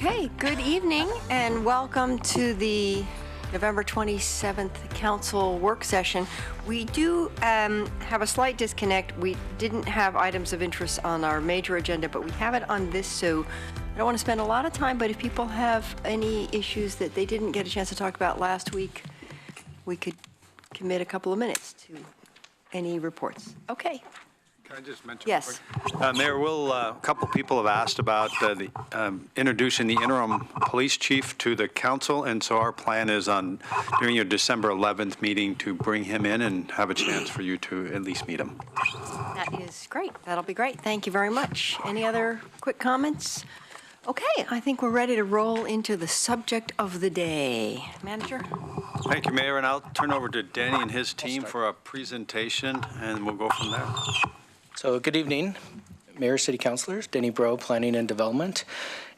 Okay, good evening and welcome to the November 27th Council work session. We do have a slight disconnect. We didn't have items of interest on our major agenda, but we have it on this, so I don't want to spend a lot of time, but if people have any issues that they didn't get a chance to talk about last week, we could commit a couple of minutes to any reports. Okay. Can I just mention? Yes. Mayor, a couple people have asked about introducing the interim police chief to the council, and so our plan is on during your December 11th meeting to bring him in and have a chance for you to at least meet him. That is great. That'll be great. Thank you very much. Any other quick comments? Okay, I think we're ready to roll into the subject of the day. Manager? Thank you, Mayor, and I'll turn over to Danny and his team for a presentation, and we'll go from there. So good evening, Mayor, City Councilors, Denny Bro, Planning and Development.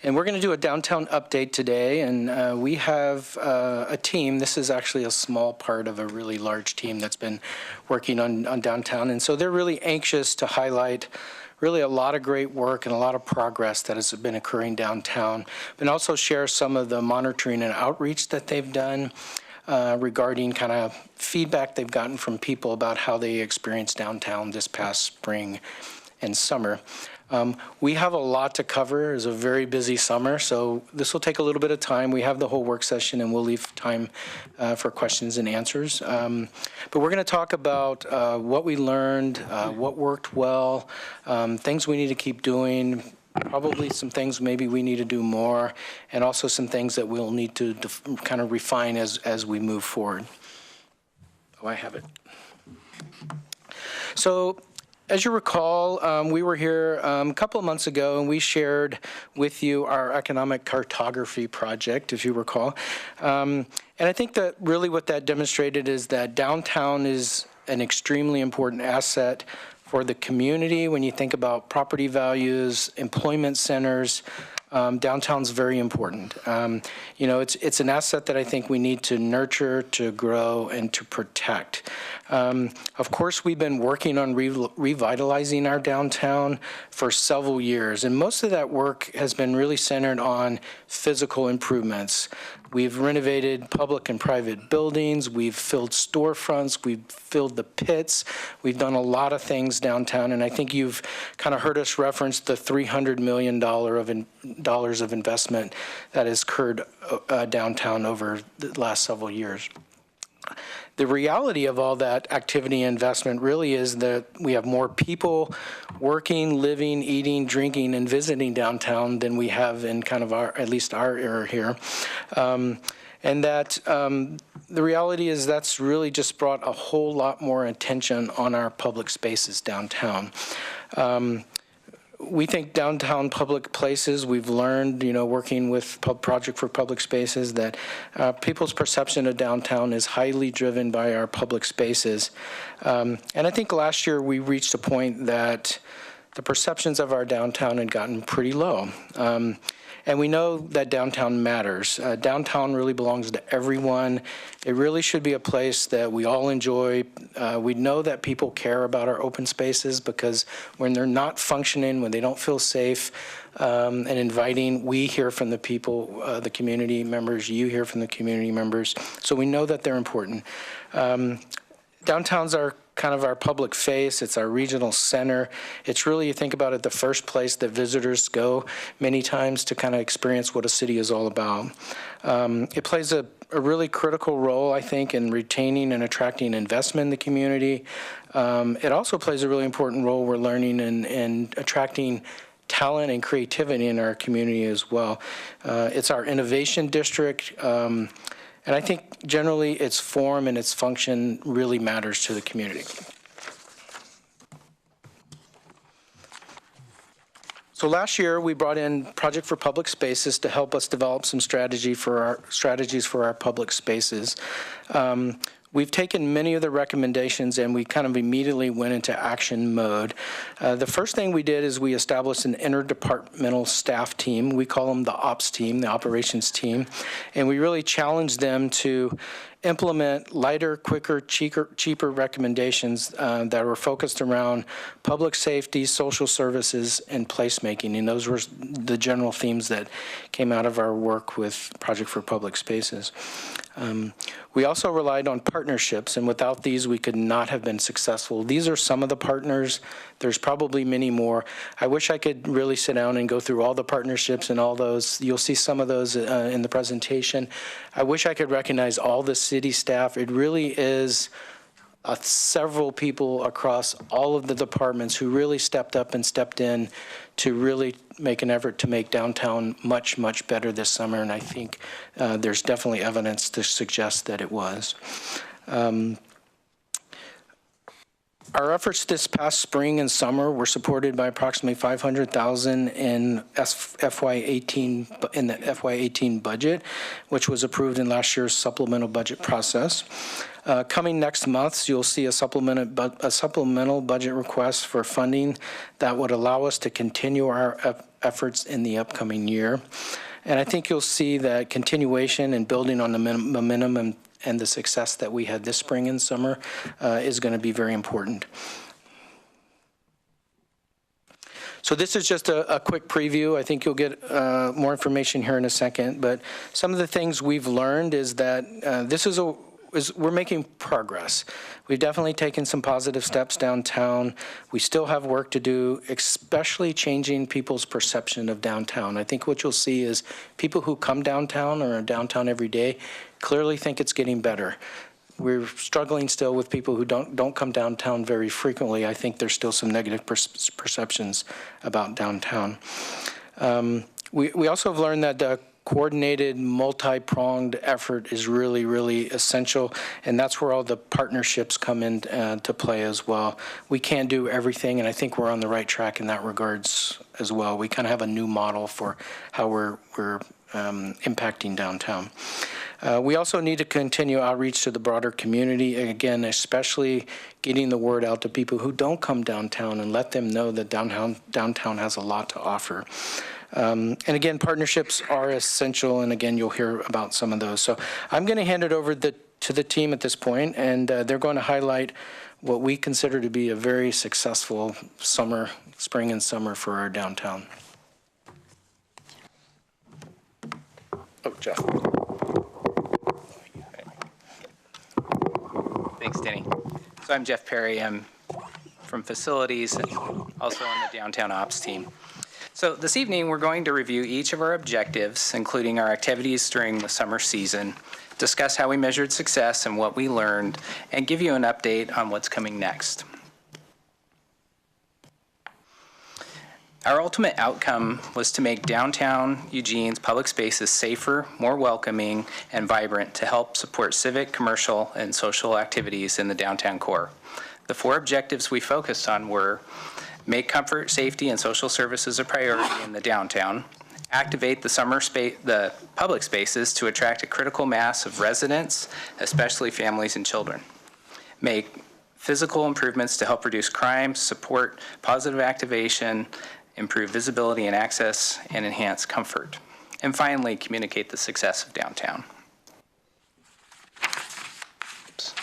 And we're going to do a downtown update today, and we have a team. This is actually a small part of a really large team that's been working on downtown. And so they're really anxious to highlight really a lot of great work and a lot of progress that has been occurring downtown, and also share some of the monitoring and outreach that they've done regarding kind of feedback they've gotten from people about how they experienced downtown this past spring and summer. We have a lot to cover. It's a very busy summer, so this will take a little bit of time. We have the whole work session, and we'll leave time for questions and answers. But we're going to talk about what we learned, what worked well, things we need to keep doing, probably some things maybe we need to do more, and also some things that we'll need to kind of refine as we move forward. Oh, I have it. So, as you recall, we were here a couple of months ago, and we shared with you our economic cartography project, if you recall. And I think that really what that demonstrated is that downtown is an extremely important asset for the community. When you think about property values, employment centers, downtown's very important. You know, it's an asset that I think we need to nurture, to grow, and to protect. Of course, we've been working on revitalizing our downtown for several years, and most of that work has been really centered on physical improvements. We've renovated public and private buildings, we've filled storefronts, we've filled the pits, we've done a lot of things downtown, and I think you've kind of heard us reference the $300 million of investment that has occurred downtown over the last several years. The reality of all that activity and investment really is that we have more people working, living, eating, drinking, and visiting downtown than we have in kind of at least our era here. And that the reality is that's really just brought a whole lot more attention on our public spaces downtown. We think downtown public places, we've learned, you know, working with Project for Public Spaces, that people's perception of downtown is highly driven by our public spaces. And I think last year we reached a point that the perceptions of our downtown had gotten pretty low. And we know that downtown matters. Downtown really belongs to everyone. It really should be a place that we all enjoy. We know that people care about our open spaces because when they're not functioning, when they don't feel safe and inviting, we hear from the people, the community members, you hear from the community members. So we know that they're important. Downtowns are kind of our public face. It's our regional center. It's really, you think about it, the first place that visitors go many times to kind of experience what a city is all about. It plays a really critical role, I think, in retaining and attracting investment in the community. It also plays a really important role, we're learning, in attracting talent and creativity in our community as well. It's our innovation district. And I think generally its form and its function really matters to the community. So last year we brought in Project for Public Spaces to help us develop some strategies for our public spaces. We've taken many of the recommendations and we kind of immediately went into action mode. The first thing we did is we established an interdepartmental staff team. We call them the ops team, the operations team. And we really challenged them to implement lighter, quicker, cheaper recommendations that were focused around public safety, social services, and placemaking. And those were the general themes that came out of our work with Project for Public Spaces. We also relied on partnerships, and without these, we could not have been successful. These are some of the partners. There's probably many more. I wish I could really sit down and go through all the partnerships and all those. You'll see some of those in the presentation. I wish I could recognize all the city staff. It really is several people across all of the departments who really stepped up and stepped in to really make an effort to make downtown much, much better this summer, and I think there's definitely evidence to suggest that it was. Our efforts this past spring and summer were supported by approximately $500,000 in the FY18 budget, which was approved in last year's supplemental budget process. Coming next month, you'll see a supplemental budget request for funding that would allow us to continue our efforts in the upcoming year. And I think you'll see that continuation and building on the momentum and the success that we had this spring and summer is going to be very important. So this is just a quick preview. I think you'll get more information here in a second, but some of the things we've learned is that we're making progress. We've definitely taken some positive steps downtown. We still have work to do, especially changing people's perception of downtown. I think what you'll see is people who come downtown or are downtown every day clearly think it's getting better. We're struggling still with people who don't come downtown very frequently. I think there's still some negative perceptions about downtown. We also have learned that the coordinated, multi-pronged effort is really, really essential, and that's where all the partnerships come in to play as well. We can't do everything, and I think we're on the right track in that regards as well. We kind of have a new model for how we're impacting downtown. We also need to continue outreach to the broader community, again, especially getting the word out to people who don't come downtown and let them know that downtown has a lot to offer. And again, partnerships are essential, and again, you'll hear about some of those. So I'm going to hand it over to the team at this point, and they're going to highlight what we consider to be a very successful spring and summer for our downtown. Oh, Jeff. Thanks, Denny. So I'm Jeff Perry. I'm from facilities and also on the downtown ops team. So this evening, we're going to review each of our objectives, including our activities during the summer season, discuss how we measured success and what we learned, and give you an update on what's coming next. Our ultimate outcome was to make downtown Eugene's public spaces safer, more welcoming, and vibrant to help support civic, commercial, and social activities in the downtown core. The 4 objectives we focused on were: make comfort, safety, and social services a priority in the downtown, activate the public spaces to attract a critical mass of residents, especially families and children, make physical improvements to help reduce crime, support positive activation, improve visibility and access, and enhance comfort, and finally, communicate the success of downtown. Oops.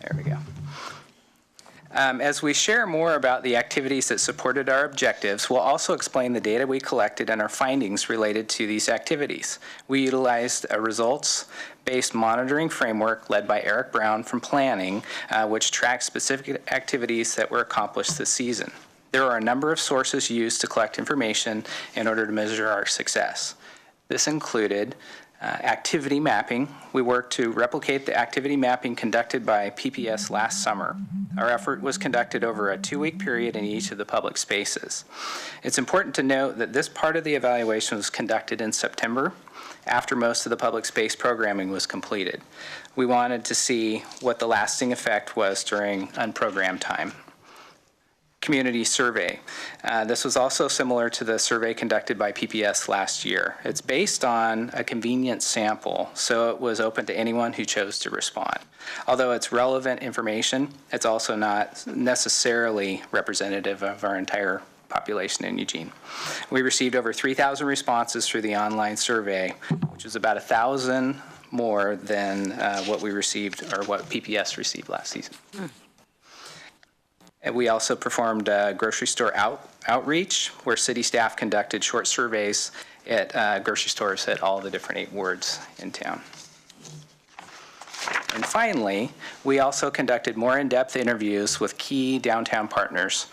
There we go. As we share more about the activities that supported our objectives, we'll also explain the data we collected and our findings related to these activities. We utilized a results-based monitoring framework led by Eric Brown from Planning, which tracks specific activities that were accomplished this season. There are a number of sources used to collect information in order to measure our success. This included activity mapping. We worked to replicate the activity mapping conducted by PPS last summer. Our effort was conducted over a 2-week period in each of the public spaces. It's important to note that this part of the evaluation was conducted in September, after most of the public space programming was completed. We wanted to see what the lasting effect was during unprogrammed time. Community survey. This was also similar to the survey conducted by PPS last year. It's based on a convenient sample, so it was open to anyone who chose to respond. Although it's relevant information, it's also not necessarily representative of our entire population in Eugene. We received over 3,000 responses through the online survey, which is about 1,000 more than what we received or what PPS received last season. And we also performed grocery store outreach, where city staff conducted short surveys at grocery stores at all the different 8 wards in town. And finally, we also conducted more in-depth interviews with key downtown partners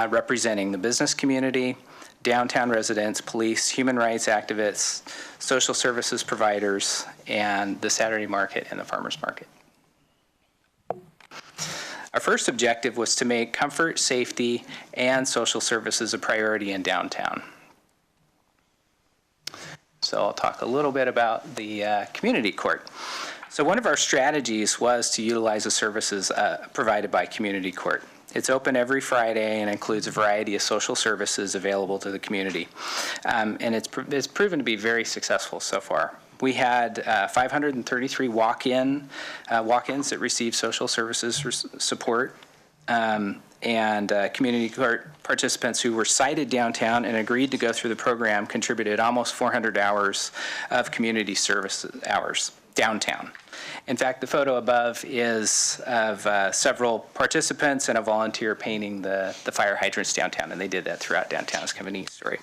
representing the business community, downtown residents, police, human rights activists, social services providers, and the Saturday market and the farmers market. Our first objective was to make comfort, safety, and social services a priority in downtown. So I'll talk a little bit about the community court. So one of our strategies was to utilize the services provided by community court. It's open every Friday and includes a variety of social services available to the community. And it's proven to be very successful so far. We had 533 walk-ins that received social services support, and community court participants who were cited downtown and agreed to go through the program contributed almost 400 hours of community service hours downtown. In fact, the photo above is of several participants and a volunteer painting the fire hydrants downtown, and they did that throughout downtown. It's kind of a neat story.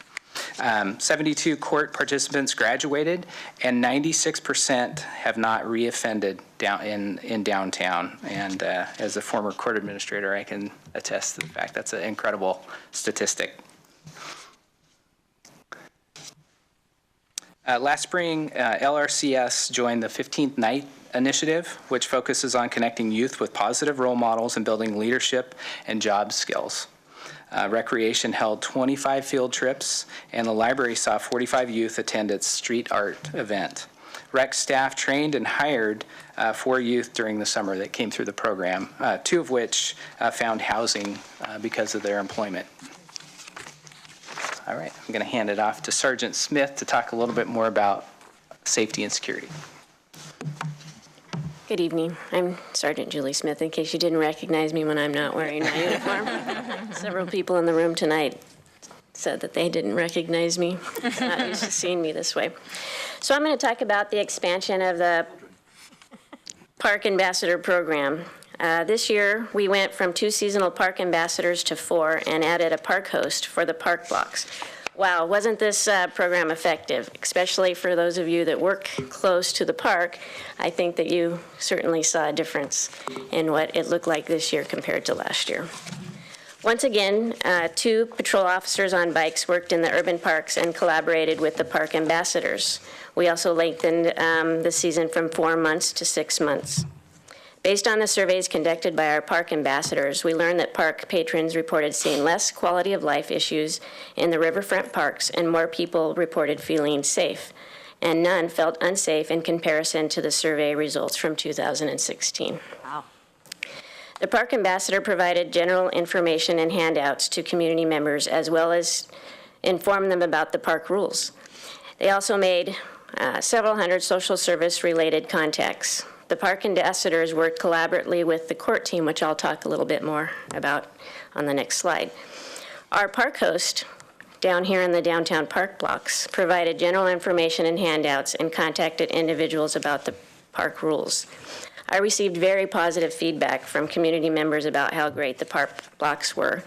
72 court participants graduated, and 96% have not reoffended in downtown. And as a former court administrator, I can attest to the fact that's an incredible statistic. Last spring, LRCS joined the 15th Night Initiative, which focuses on connecting youth with positive role models and building leadership and job skills. Recreation held 25 field trips, and the library saw 45 youth attend its street art event. Rec staff trained and hired 4 youth during the summer that came through the program, 2 of which found housing because of their employment. All right, I'm going to hand it off to Sergeant Smith to talk a little bit more about safety and security. Good evening. I'm Sergeant Julie Smith, in case you didn't recognize me when I'm not wearing my uniform. Several people in the room tonight said that they didn't recognize me. Not used to seeing me this way. So I'm going to talk about the expansion of the Park Ambassador Program. This year, we went from 2 seasonal park ambassadors to 4 and added a park host for the park blocks. Wow, wasn't this program effective? Especially for those of you that work close to the park, I think that you certainly saw a difference in what it looked like this year compared to last year. Once again, 2 patrol officers on bikes worked in the urban parks and collaborated with the park ambassadors. We also lengthened the season from 4 months to 6 months. Based on the surveys conducted by our park ambassadors, we learned that park patrons reported seeing less quality of life issues in the riverfront parks, and more people reported feeling safe, and none felt unsafe in comparison to the survey results from 2016. Wow. The park ambassador provided general information and handouts to community members, as well as informed them about the park rules. They also made several hundred social service-related contacts. The park ambassadors worked collaboratively with the court team, which I'll talk a little bit more about on the next slide. Our park host, down here in the downtown park blocks, provided general information and handouts and contacted individuals about the park rules. I received very positive feedback from community members about how great the park blocks were.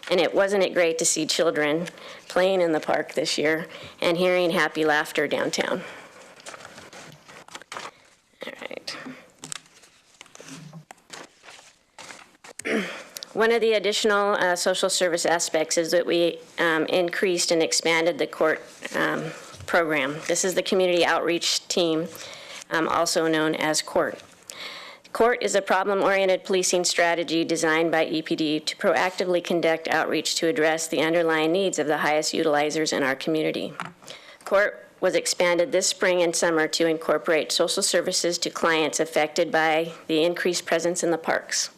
And wasn't it great to see children playing in the park this year and hearing happy laughter downtown? All right. One of the additional social service aspects is that we increased and expanded the court program. This is the community outreach team, also known as COURT. COURT is a problem-oriented policing strategy designed by EPD to proactively conduct outreach to address the underlying needs of the highest utilizers in our community. COURT was expanded this spring and summer to incorporate social services to clients affected by the increased presence in the parks.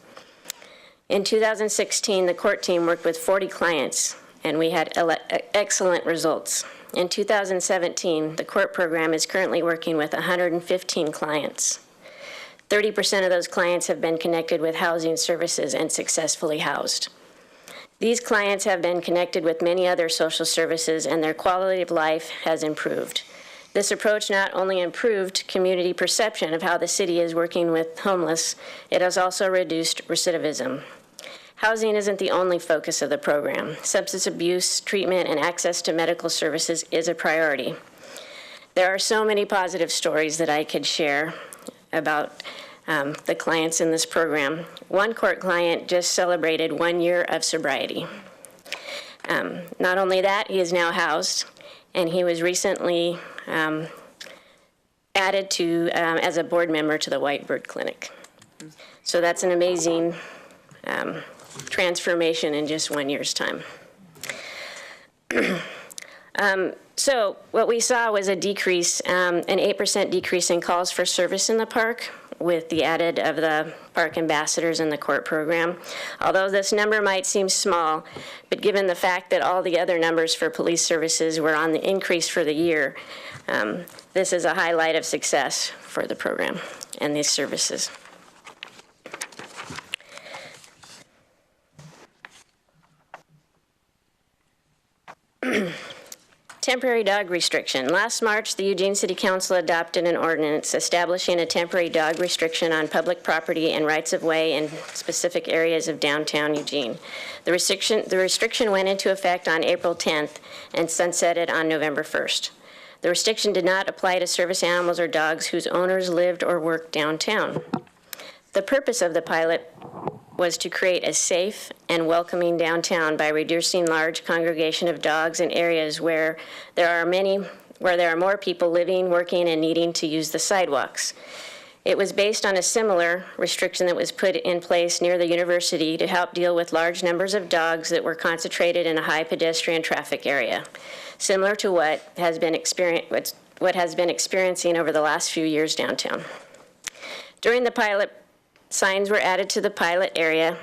In 2016, the court team worked with 40 clients, and we had excellent results. In 2017, the court program is currently working with 115 clients. 30% of those clients have been connected with housing services and successfully housed. These clients have been connected with many other social services, and their quality of life has improved. This approach not only improved community perception of how the city is working with homeless, it has also reduced recidivism. Housing isn't the only focus of the program. Substance abuse treatment and access to medical services is a priority. There are so many positive stories that I could share about the clients in this program. One court client just celebrated 1 year of sobriety. Not only that, he is now housed, and he was recently added to as a board member to the White Bird Clinic. So that's an amazing transformation in just 1 year's time. So what we saw was a decrease, an 8% decrease in calls for service in the park with the added of the park ambassadors in the court program. Although this number might seem small, but given the fact that all the other numbers for police services were on the increase for the year, this is a highlight of success for the program and these services. Temporary dog restriction. Last March, the Eugene City Council adopted an ordinance establishing a temporary dog restriction on public property and rights-of-way in specific areas of downtown Eugene. The restriction went into effect on April 10th and sunsetted on November 1st. The restriction did not apply to service animals or dogs whose owners lived or worked downtown. The purpose of the pilot was to create a safe and welcoming downtown by reducing large congregation of dogs in areas where there are more people living, working, and needing to use the sidewalks. It was based on a similar restriction that was put in place near the university to help deal with large numbers of dogs that were concentrated in a high pedestrian traffic area, similar to what has been experiencing over the last few years downtown. During the pilot, signs were added to the pilot area,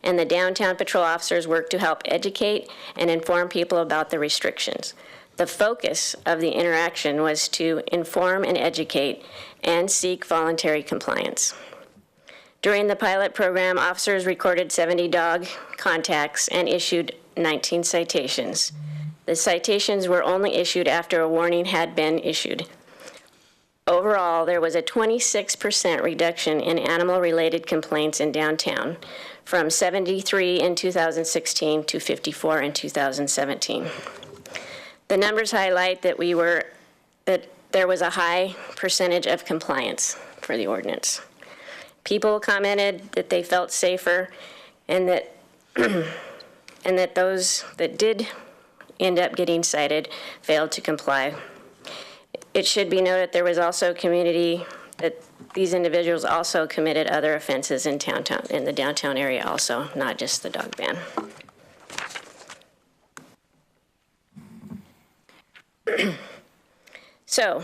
and the downtown patrol officers worked to help educate and inform people about the restrictions. The focus of the interaction was to inform and educate and seek voluntary compliance. During the pilot program, officers recorded 70 dog contacts and issued 19 citations. The citations were only issued after a warning had been issued. Overall, there was a 26% reduction in animal-related complaints in downtown, from 73 in 2016 to 54 in 2017. The numbers highlight that there was a high percentage of compliance for the ordinance. People commented that they felt safer, and that and that those that did end up getting cited failed to comply. It should be noted there was also community that these individuals also committed other offenses in the downtown area also, not just the dog ban. So,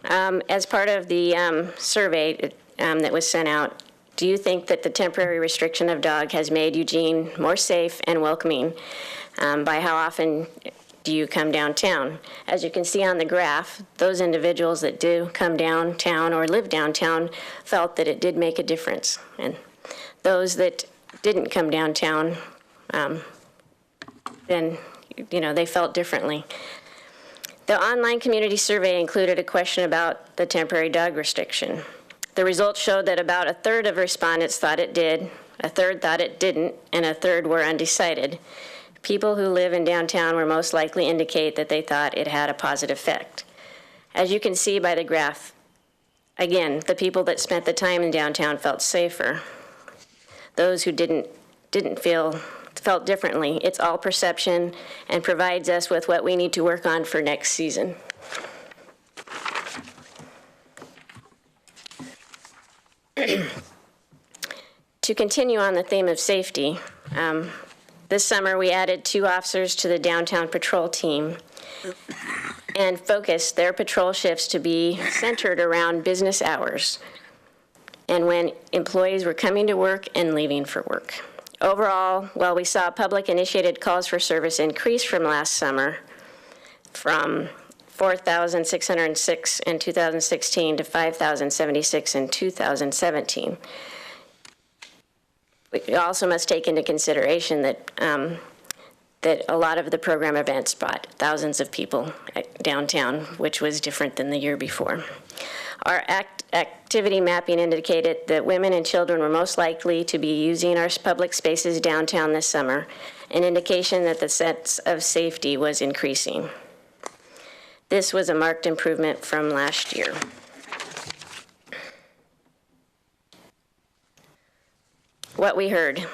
as part of the survey that was sent out, do you think that the temporary restriction of dog has made Eugene more safe and welcoming by how often do you come downtown? As you can see on the graph, those individuals that do come downtown or live downtown felt that it did make a difference. And those that didn't come downtown, then, they felt differently. The online community survey included a question about the temporary dog restriction. The results showed that about a third of respondents thought it did, a third thought it didn't, and a third were undecided. People who live in downtown were most likely indicate that they thought it had a positive effect. As you can see by the graph, again, the people that spent the time in downtown felt safer. Those who didn't felt differently. It's all perception and provides us with what we need to work on for next season. To continue on the theme of safety, this summer we added 2 officers to the downtown patrol team and focused their patrol shifts to be centered around business hours and when employees were coming to work and leaving for work. Overall, while we saw public-initiated calls for service increase from last summer, from 4,606 in 2016 to 5,076 in 2017, we also must take into consideration that that a lot of the program events brought thousands of people downtown, which was different than the year before. Our activity mapping indicated that women and children were most likely to be using our public spaces downtown this summer, an indication that the sense of safety was increasing. This was a marked improvement from last year. What we heard.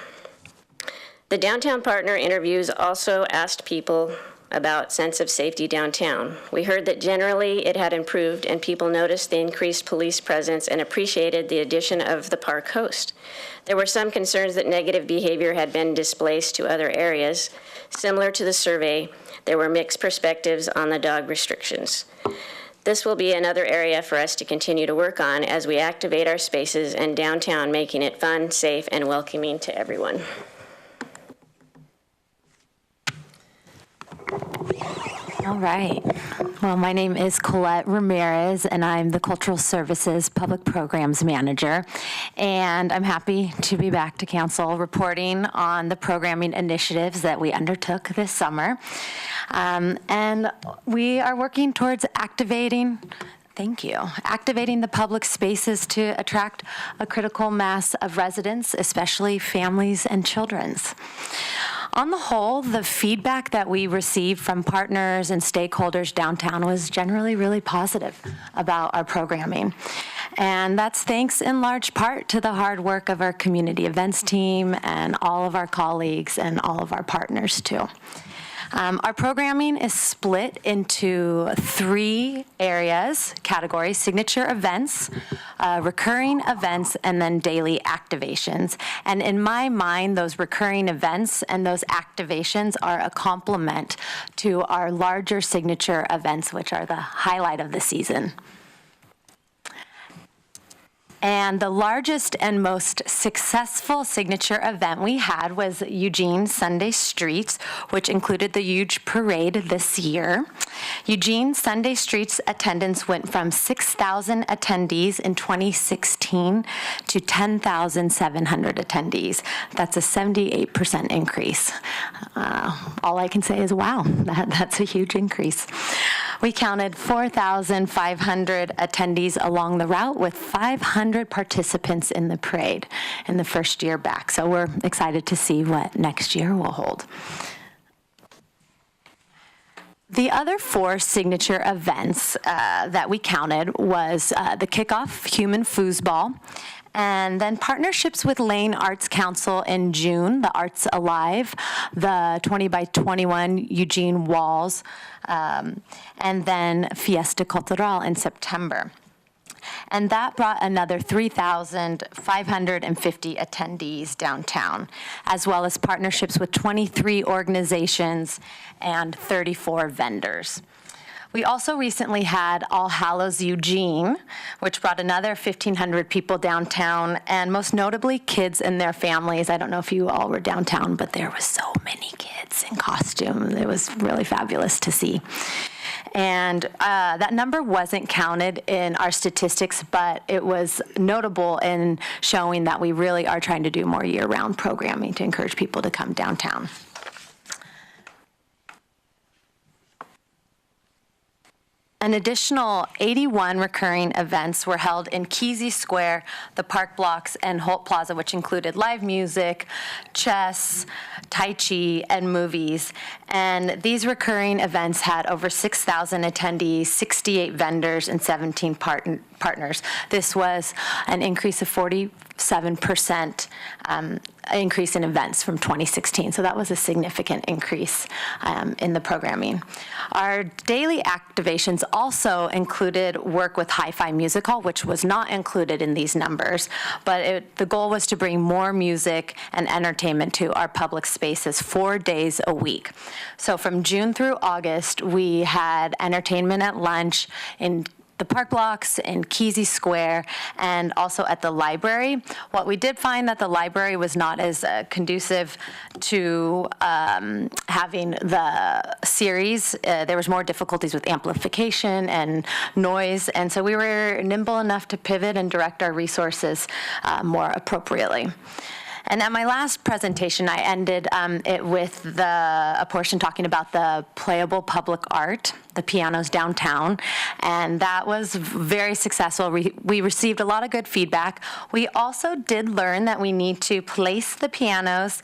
The downtown partner interviews also asked people about sense of safety downtown. We heard that generally it had improved and people noticed the increased police presence and appreciated the addition of the park host. There were some concerns that negative behavior had been displaced to other areas. Similar to the survey, there were mixed perspectives on the dog restrictions. This will be another area for us to continue to work on as we activate our spaces and downtown, making it fun, safe, and welcoming to everyone. All right. Well, my name is Colette Ramirez, and I'm the Cultural Services Public Programs Manager. And I'm happy to be back to council reporting on the programming initiatives that we undertook this summer. And we are working towards activating the public spaces to attract a critical mass of residents, especially families and children's. On the whole, the feedback that we received from partners and stakeholders downtown was generally really positive about our programming. And that's thanks in large part to the hard work of our community events team and all of our colleagues and all of our partners too. Our programming is split into 3 categories: signature events, recurring events, and then daily activations. And in my mind, those recurring events and those activations are a complement to our larger signature events, which are the highlight of the season. And the largest and most successful signature event we had was Eugene Sunday Streets, which included the huge parade this year. Eugene Sunday Streets attendance went from 6,000 attendees in 2016 to 10,700 attendees. That's a 78% increase. All I can say is, wow, that's a huge increase. We counted 4,500 attendees along the route with 500 participants in the parade in the first year back. So we're excited to see what next year will hold. The other 4 signature events that we counted was the kickoff human foosball, and then partnerships with Lane Arts Council in June, the Arts Alive, the 20 by 21 Eugene Walls, and then Fiesta Cultural in September. And that brought another 3,550 attendees downtown, as well as partnerships with 23 organizations and 34 vendors. We also recently had All Hallows Eugene, which brought another 1,500 people downtown, and most notably kids and their families. I don't know if you all were downtown, but there was so many kids in costume. It was really fabulous to see. And that number wasn't counted in our statistics, but it was notable in showing that we really are trying to do more year-round programming to encourage people to come downtown. An additional 81 recurring events were held in Kesey Square, the Park Blocks, and Holt Plaza, which included live music, chess, Tai Chi, and movies. And these recurring events had over 6,000 attendees, 68 vendors, and 17 partners. This was an increase of 47% increase in events from 2016. So that was a significant increase in the programming. Our daily activations also included work with Hi-Fi Music Hall, which was not included in these numbers, but the goal was to bring more music and entertainment to our public spaces 4 days a week. So from June through August, we had entertainment at lunch in the Park Blocks in Kesey Square, and also at the library. What we did find that the library was not as conducive to having the series. There was more difficulties with amplification and noise, and so we were nimble enough to pivot and direct our resources more appropriately. And at my last presentation, I ended it with a portion talking about the playable public art, the pianos downtown, and that was very successful. We received a lot of good feedback. We also did learn that we need to place the pianos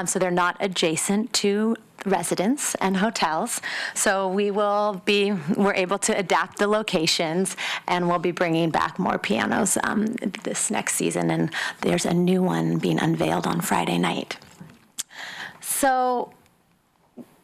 so they're not adjacent to residents and hotels. So we're able to adapt the locations, and we'll be bringing back more pianos this next season, and there's a new one being unveiled on Friday night. So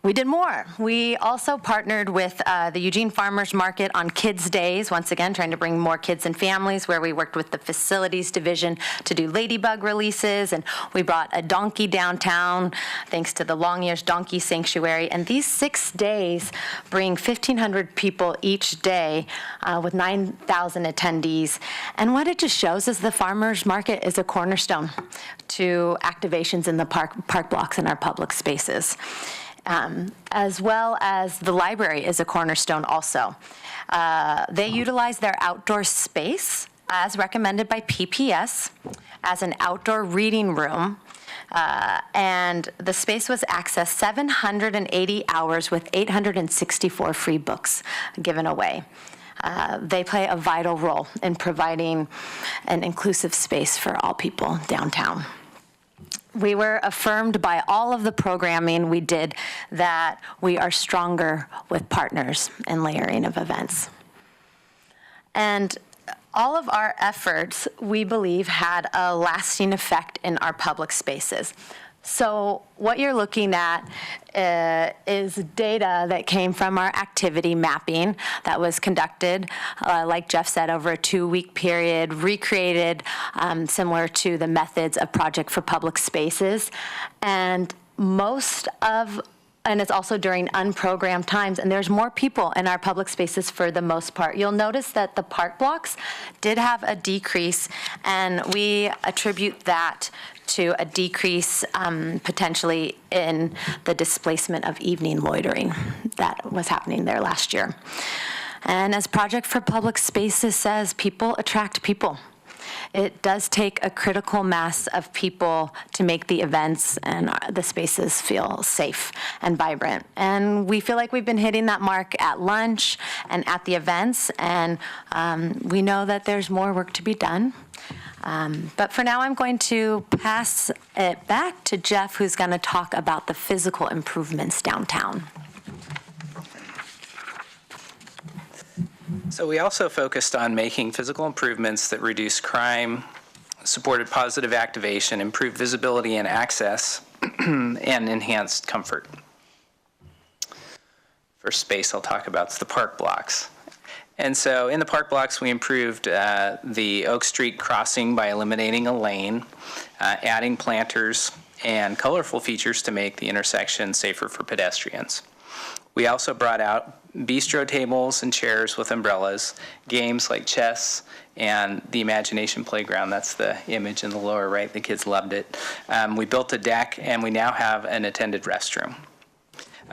we did more. We also partnered with the Eugene Farmers Market on Kids Days, once again, trying to bring more kids and families, where we worked with the facilities division to do ladybug releases, and we brought a donkey downtown, thanks to the Long Ears Donkey Sanctuary. And these 6 days bring 1,500 people each day with 9,000 attendees. And what it just shows is the Farmers Market is a cornerstone to activations in the park blocks and our public spaces. As well as the library is a cornerstone also. They utilize their outdoor space as recommended by PPS as an outdoor reading room, and the space was accessed 780 hours with 864 free books given away. They play a vital role in providing an inclusive space for all people downtown. We were affirmed by all of the programming we did that we are stronger with partners and layering of events. And all of our efforts, we believe, had a lasting effect in our public spaces. So what you're looking at is data that came from our activity mapping that was conducted, like Jeff said, over a 2-week period, recreated similar to the methods of Project for Public Spaces. And it's also during unprogrammed times, and there's more people in our public spaces for the most part. You'll notice that the park blocks did have a decrease, and we attribute that to a decrease potentially in the displacement of evening loitering that was happening there last year. And as Project for Public Spaces says, people attract people. It does take a critical mass of people to make the events and the spaces feel safe and vibrant. And we feel like we've been hitting that mark at lunch and at the events, and we know that there's more work to be done. But for now, I'm going to pass it back to Jeff, who's going to talk about the physical improvements downtown. So we also focused on making physical improvements that reduce crime, supported positive activation, improved visibility and access, and enhanced comfort. First space I'll talk about is the park blocks. And so in the park blocks, we improved the Oak Street crossing by eliminating a lane, adding planters, and colorful features to make the intersection safer for pedestrians. We also brought out bistro tables and chairs with umbrellas, games like chess, and the imagination playground. That's the image in the lower right. The kids loved it. We built a deck, and we now have an attended restroom.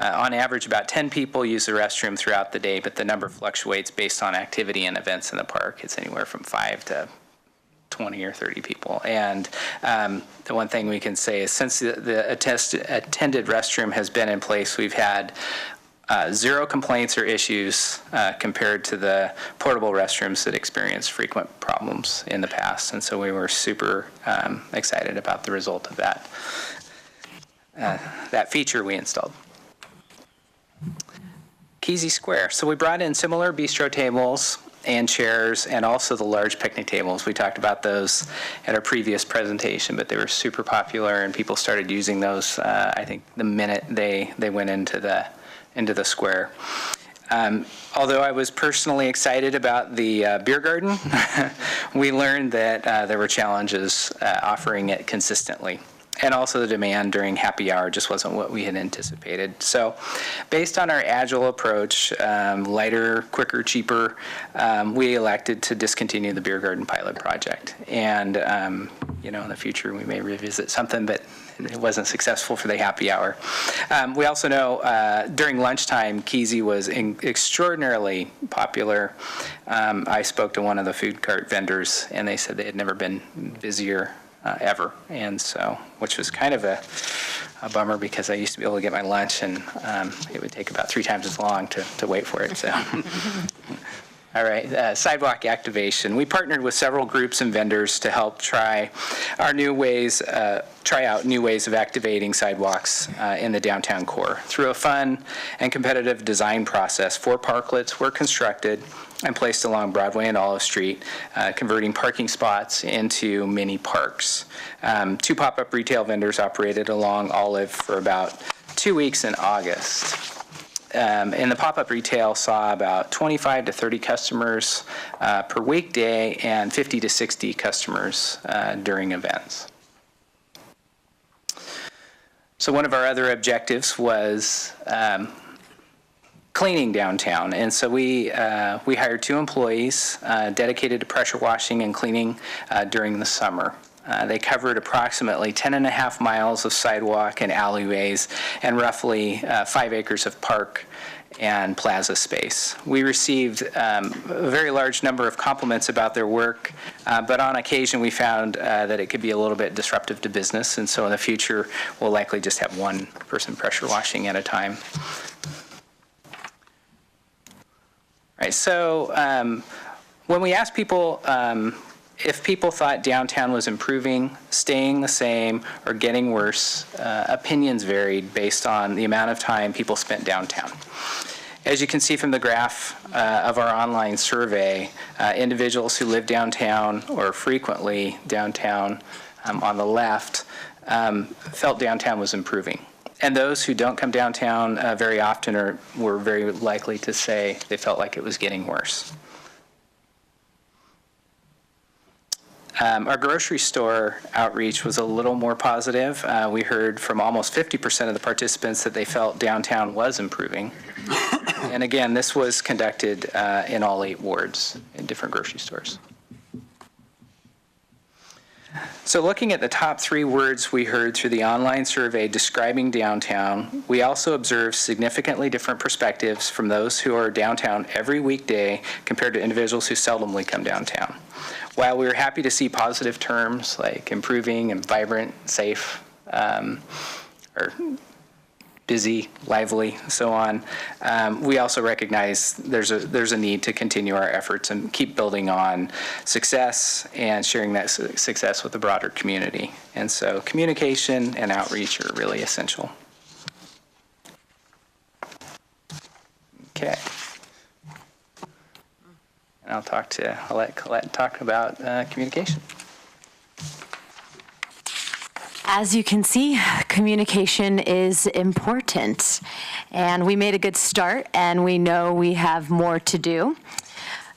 On average, about 10 people use the restroom throughout the day, but the number fluctuates based on activity and events in the park. It's anywhere from 5 to 20 or 30 people. And the one thing we can say is since the attended restroom has been in place, we've had 0 complaints or issues compared to the portable restrooms that experienced frequent problems in the past. And so we were super excited about the result of that feature we installed. Kesey Square. So we brought in similar bistro tables and chairs and also the large picnic tables. We talked about those at our previous presentation, but they were super popular and people started using those, I think, the minute they went into the square. Although I was personally excited about the beer garden, we learned that there were challenges offering it consistently. And also the demand during happy hour just wasn't what we had anticipated. So based on our agile approach, lighter, quicker, cheaper, we elected to discontinue the beer garden pilot project. And in the future we may revisit something, but it wasn't successful for the happy hour. We also know during lunchtime, Kesey was extraordinarily popular. I spoke to one of the food cart vendors, and they said they had never been busier ever. And so, which was kind of a bummer because I used to be able to get my lunch and it would take about 3 times as long to wait for it. So. All right, sidewalk activation. We partnered with several groups and vendors to help try out new ways of activating sidewalks in the downtown core. Through a fun and competitive design process, 4 parklets were constructed and placed along Broadway and Olive Street, converting parking spots into mini parks. 2 pop-up retail vendors operated along Olive for about 2 weeks in August. And the pop-up retail saw about 25 to 30 customers per weekday and 50 to 60 customers during events. So one of our other objectives was cleaning downtown. And so we hired 2 employees dedicated to pressure washing and cleaning during the summer. They covered approximately 10.5 miles of sidewalk and alleyways and roughly 5 acres of park and plaza space. We received a very large number of compliments about their work, but on occasion we found that it could be a little bit disruptive to business, and so in the future we'll likely just have 1 person pressure washing at a time. All right, so when we asked people if people thought downtown was improving, staying the same, or getting worse, opinions varied based on the amount of time people spent downtown. As you can see from the graph of our online survey, individuals who live downtown or frequently downtown on the left felt downtown was improving. And those who don't come downtown very often were very likely to say they felt like it was getting worse. Our grocery store outreach was a little more positive. We heard from almost 50% of the participants that they felt downtown was improving. And again, this was conducted in all 8 wards in different grocery stores. So looking at the top 3 words we heard through the online survey describing downtown, we also observed significantly different perspectives from those who are downtown every weekday compared to individuals who seldomly come downtown. While we were happy to see positive terms like improving and vibrant, safe, or busy, lively, so on, we also recognize there's a need to continue our efforts and keep building on success and sharing that success with the broader community. And so communication and outreach are really essential. Okay. And I'll let Colette talk about communication. As you can see, communication is important, and we made a good start, and we know we have more to do.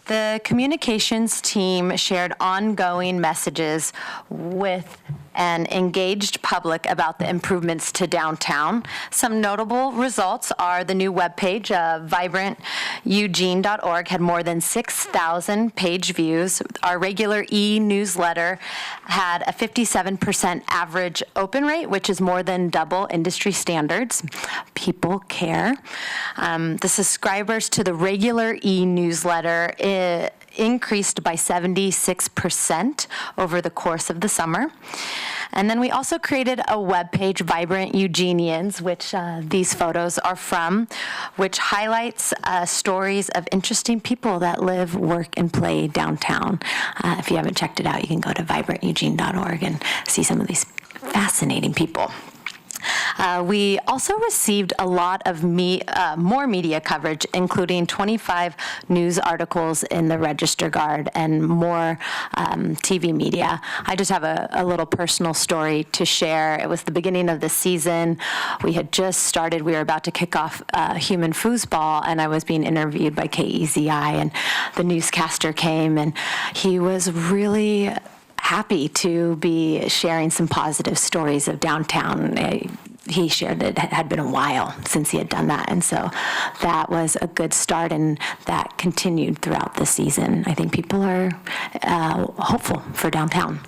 The communications team shared ongoing messages with an engaged public about the improvements to downtown. Some notable results are the new webpage, vibranteugene.org, had more than 6,000 page views. Our regular e-newsletter had a 57% average open rate, which is more than double industry standards. People care. The subscribers to the regular e-newsletter increased by 76% over the course of the summer. And then we also created a webpage, Vibrant Eugenians, which these photos are from, which highlights stories of interesting people that live, work, and play downtown. If you haven't checked it out, you can go to vibranteugene.org and see some of these fascinating people. We also received a lot of more media coverage, including 25 news articles in the Register Guard and more TV media. I just have a little personal story to share. It was the beginning of the season. We had just started. We were about to kick off human foosball, and I was being interviewed by KEZI, and the newscaster came, and he was really happy to be sharing some positive stories of downtown. He shared that it had been a while since he had done that, and so that was a good start, and that continued throughout the season. I think people are hopeful for downtown.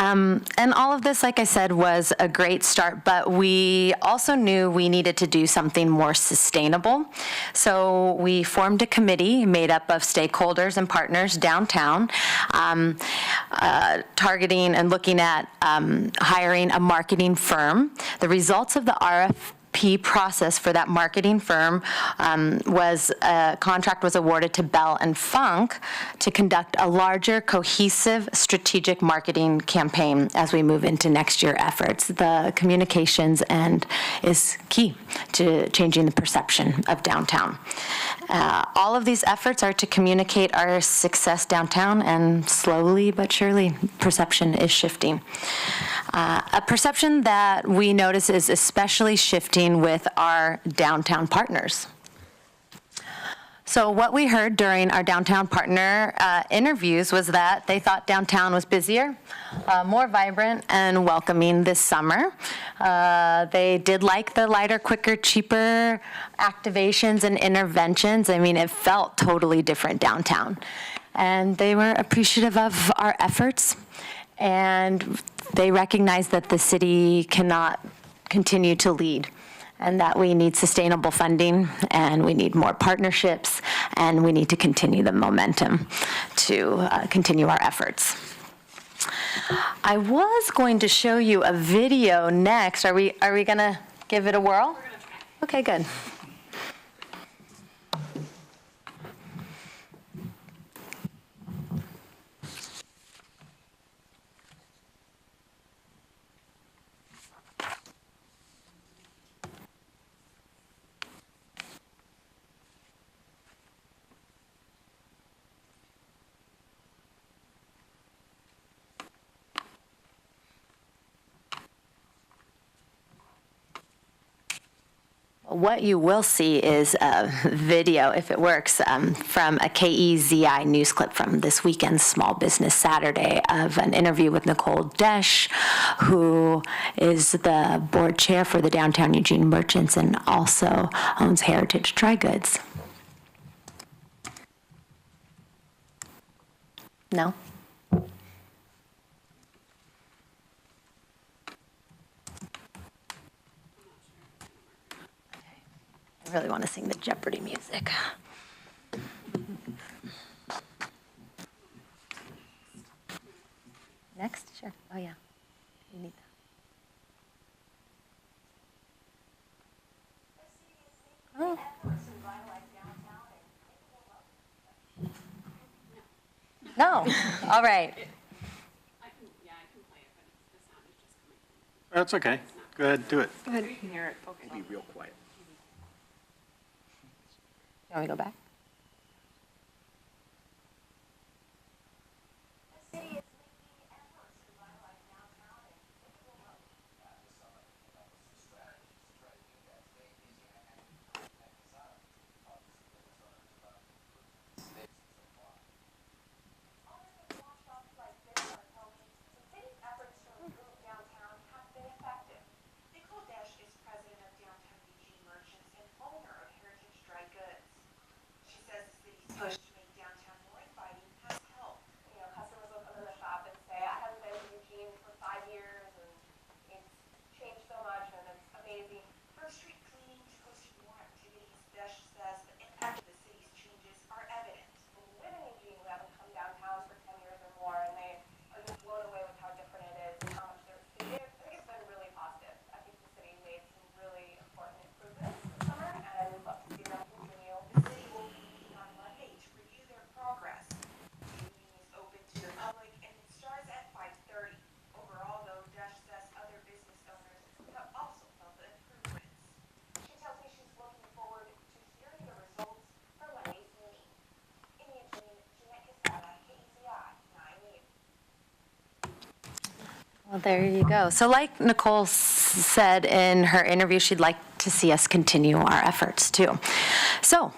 And all of this, like I said, was a great start, but we also knew we needed to do something more sustainable. So we formed a committee made up of stakeholders and partners downtown, targeting and looking at hiring a marketing firm. The results of the RFP process for that marketing firm was a contract was awarded to Bell and Funk to conduct a larger, cohesive, strategic marketing campaign as we move into next year efforts. The communications end is key to changing the perception of downtown. All of these efforts are to communicate our success downtown, and slowly but surely, perception is shifting. A perception that we notice is especially shifting with our downtown partners. So what we heard during our downtown partner interviews was that they thought downtown was busier, more vibrant, and welcoming this summer. They did like the lighter, quicker, cheaper activations and interventions. I mean, it felt totally different downtown. And they were appreciative of our efforts, and they recognized that the city cannot continue to lead, and that we need sustainable funding, and we need more partnerships, and we need to continue the momentum to continue our efforts. I was going to show you a video next. Are we going to give it a whirl? We're going to try. Okay, good. What you will see is a video, if it works, from a KEZI news clip from this weekend's Small Business Saturday of an interview with Nicole Desch, who is the board chair for the Downtown Eugene Merchants and also owns Heritage Dry Goods. No? I really want to sing the Jeopardy music. Next? Sure. Oh, yeah. You need that. Oh. No. All right. That's okay. Go ahead, do it. Go ahead. Be real quiet. You want me to go back? Push to make downtown more inviting has helped. You know, customers will come to the shop and say, I haven't been to Eugene for 5 years, and it's changed so much, and it's amazing. From street cleaning to hosting more activities, Desch says the impact of the city's changes are evident. When you live in Eugene, who haven't come downtown for 10 years or more, and they are just blown away with how different it is and how much they're appreciative. I think it's been really positive. I think the city made some really important improvements this summer, and we'd love to see them continue. The city will be meeting on Monday to review their progress. The meeting is open to the public, and it starts at 5:30. Overall, though, Desch says other business owners have also felt the improvements. She tells me she's looking forward to hearing the results from Monday's meeting. In Eugene, Jeanette Quesada, KEZI 9 News. Well, there you go. So like Nicole said in her interview, she'd like to see us continue our efforts too. So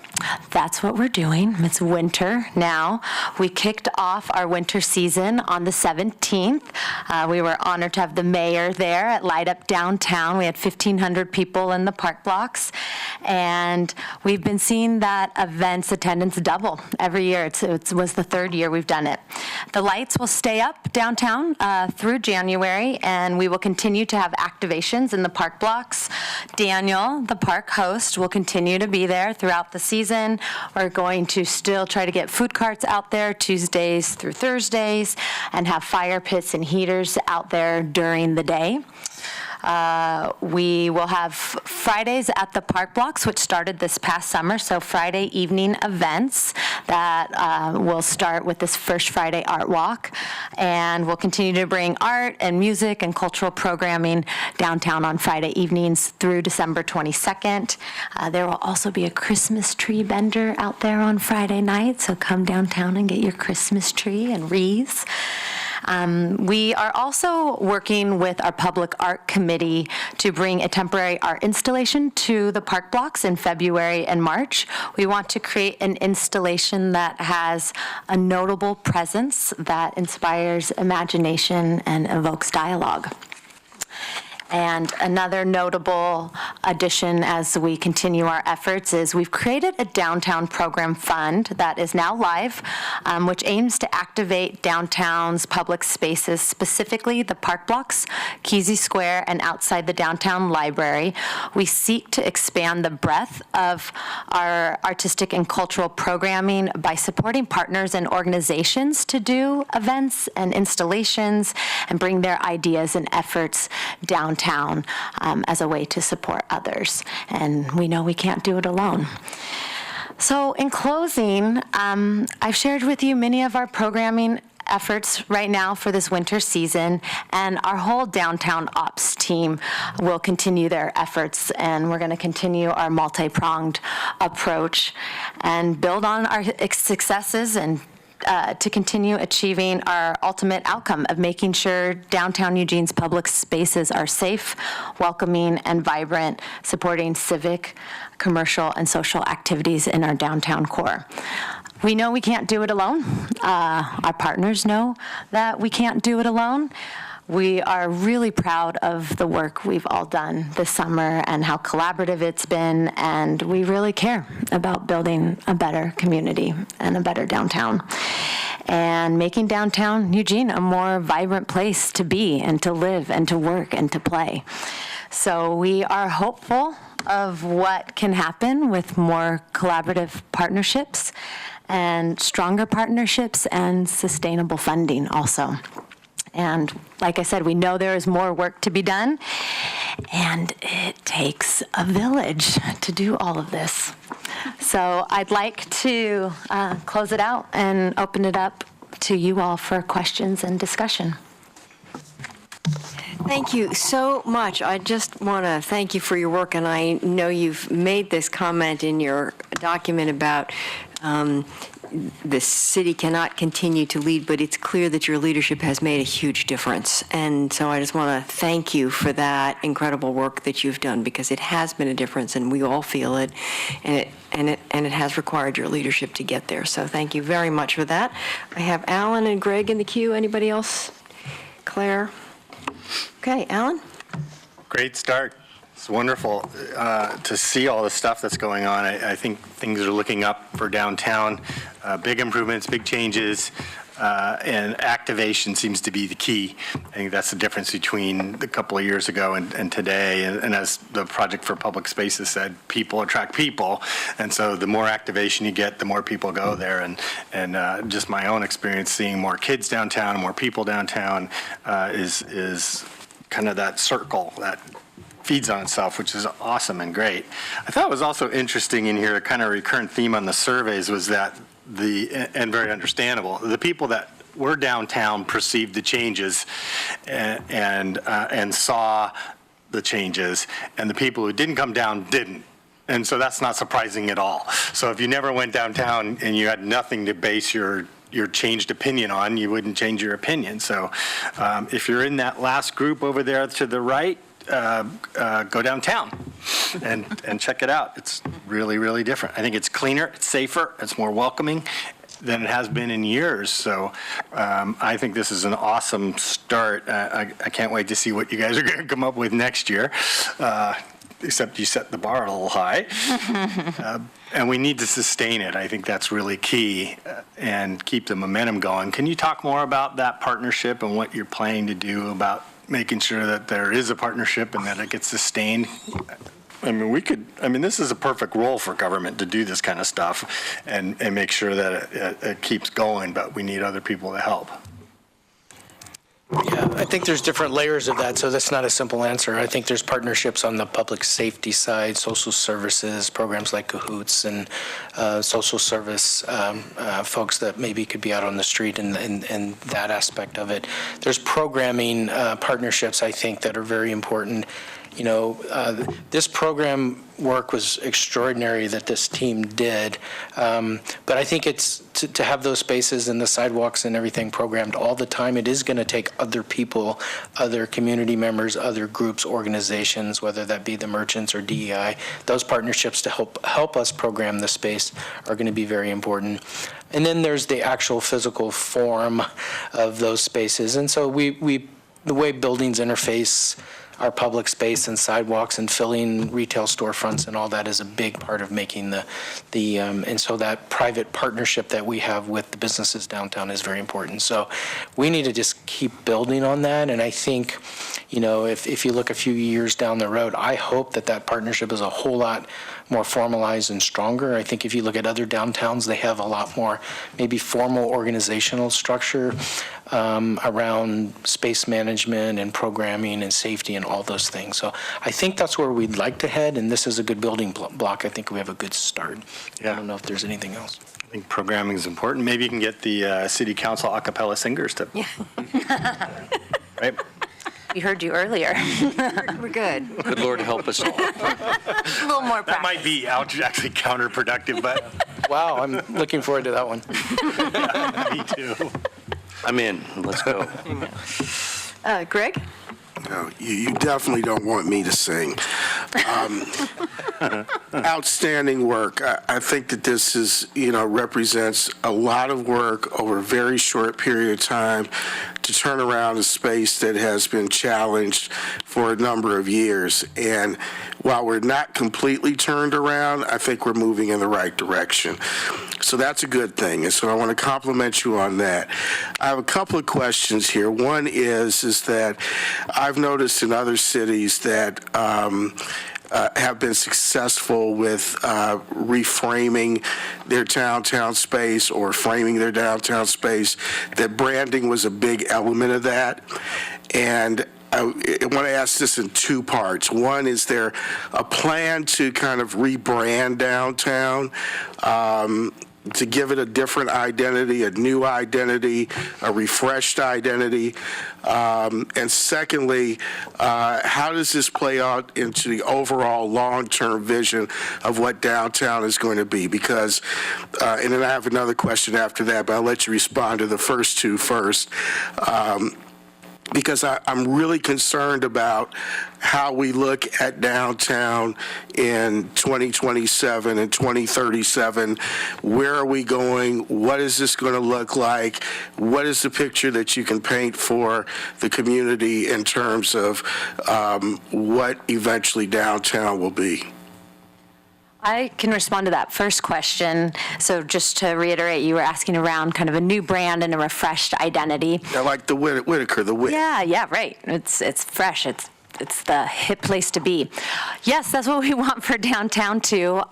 that's what we're doing. It's winter now. We kicked off our winter season on the 17th. We were honored to have the mayor there at Light Up Downtown. We had 1,500 people in the park blocks, and we've been seeing that events attendance double every year. It was the third year we've done it. The lights will stay up downtown through January, and we will continue to have activations in the park blocks. Daniel, the park host, will continue to be there throughout the season. We're going to still try to get food carts out there Tuesdays through Thursdays and have fire pits and heaters out there during the day. We will have Fridays at the park blocks, which started this past summer, so Friday evening events that will start with this First Friday Art Walk, and we'll continue to bring art and music and cultural programming downtown on Friday evenings through December 22nd. There will also be a Christmas tree vendor out there on Friday night, so come downtown and get your Christmas tree and wreaths. We are also working with our Public Art Committee to bring a temporary art installation to the park blocks in February and March. We want to create an installation that has a notable presence that inspires imagination and evokes dialogue. And another notable addition as we continue our efforts is we've created a downtown program fund that is now live, which aims to activate downtown's public spaces, specifically the park blocks, Kesey Square, and outside the downtown library. We seek to expand the breadth of our artistic and cultural programming by supporting partners and organizations to do events and installations and bring their ideas and efforts downtown as a way to support others. And we know we can't do it alone. So in closing, I've shared with you many of our programming efforts right now for this winter season, and our whole downtown ops team will continue their efforts, and we're going to continue our multi-pronged approach and build on our successes and to continue achieving our ultimate outcome of making sure downtown Eugene's public spaces are safe, welcoming, and vibrant, supporting civic, commercial, and social activities in our downtown core. We know we can't do it alone. Our partners know that we can't do it alone. We are really proud of the work we've all done this summer and how collaborative it's been, and we really care about building a better community and a better downtown, and making downtown Eugene a more vibrant place to be and to live and to work and to play. So we are hopeful of what can happen with more collaborative partnerships and stronger partnerships and sustainable funding also. And like I said, we know there is more work to be done, and it takes a village to do all of this. So I'd like to close it out and open it up to you all for questions and discussion. Thank you so much. I just want to thank you for your work, and I know you've made this comment in your document about the city cannot continue to lead, but it's clear that your leadership has made a huge difference. And so I just want to thank you for that incredible work that you've done, because it has been a difference and we all feel it, and it has required your leadership to get there. So thank you very much for that. I have Alan and Greg in the queue. Anybody else? Claire? Okay, Alan? Great start. It's wonderful to see all the stuff that's going on. I think things are looking up for downtown. Big improvements, big changes, and activation seems to be the key. I think that's the difference between a couple of years ago and today. And as the Project for Public Spaces said, people attract people. And so the more activation you get, the more people go there. And just my own experience seeing more kids downtown and more people downtown is kind of that circle that feeds on itself, which is awesome and great. I thought it was also interesting in here, a kind of recurrent theme on the surveys was that and very understandable, the people that were downtown perceived the changes and saw the changes, and the people who didn't come down didn't. And so that's not surprising at all. So if you never went downtown and you had nothing to base your changed opinion on, you wouldn't change your opinion. So if you're in that last group over there to the right, go downtown and check it out. It's really, really different. I think it's cleaner, it's safer, it's more welcoming, than it has been in years. So I think this is an awesome start. I can't wait to see what you guys are going to come up with next year. Except you set the bar a little high. And we need to sustain it. I think that's really key, and keep the momentum going. Can you talk more about that partnership and what you're planning to do about making sure that there is a partnership and that it gets sustained? I mean, this is a perfect role for government to do this kind of stuff and make sure that it keeps going, but we need other people to help. Yeah, I think there's different layers of that, so that's not a simple answer. I think there's partnerships on the public safety side, social services, programs like Cahoots, and social service folks that maybe could be out on the street and that aspect of it. There's programming partnerships, I think, that are very important. You know, this program work was extraordinary that this team did, but I think it's to have those spaces and the sidewalks and everything programmed all the time. It is going to take other people, other community members, other groups, organizations, whether that be the merchants or DEI. Those partnerships to help us program the space are going to be very important. And then there's the actual physical form of those spaces. And so the way buildings interface our public space and sidewalks and filling retail storefronts and all that is a big part of making and so that private partnership that we have with the businesses downtown is very important. So we need to just keep building on that. And I think, you know, if you look a few years down the road, I hope that partnership is a whole lot more formalized and stronger. I think if you look at other downtowns, they have a lot more maybe formal organizational structure around space management and programming and safety and all those things. So I think that's where we'd like to head, and this is a good building block. I think we have a good start. Yeah. I don't know if there's anything else. I think programming is important. Maybe you can get the city council a cappella singers to. Yeah. Right? We heard you earlier. We're good. Good Lord help us all. A little more That practice. might be actually counterproductive, but Wow, I'm looking forward to that one. me too. I'm in. Let's go. Greg? No, you definitely don't want me to sing. Outstanding work. I think that this is, represents a lot of work over a very short period of time to turn around a space that has been challenged for a number of years. And while we're not completely turned around, I think we're moving in the right direction. So that's a good thing. And so I want to compliment you on that. I have a couple of questions here. One is that I've noticed in other cities that have been successful with reframing their downtown space or framing their downtown space, that branding was a big element of that. And I want to ask this in two parts. One, is there a plan to kind of rebrand downtown, to give it a different identity, a new identity, a refreshed identity? And secondly, how does this play out into the overall long-term vision of what downtown is going to be? Because, and then I have another question after that, but I'll let you respond to the first two first. Because I'm really concerned about how we look at downtown in 2027 and 2037. Where are we going? What is this going to look like? What is the picture that you can paint for the community in terms of what eventually downtown will be? I can respond to that first question. So just to reiterate, you were asking around kind of a new brand and a refreshed identity. I like the Whitaker, the Whit. Yeah, right. It's fresh. It's the hip place to be. Yes, that's what we want for downtown too.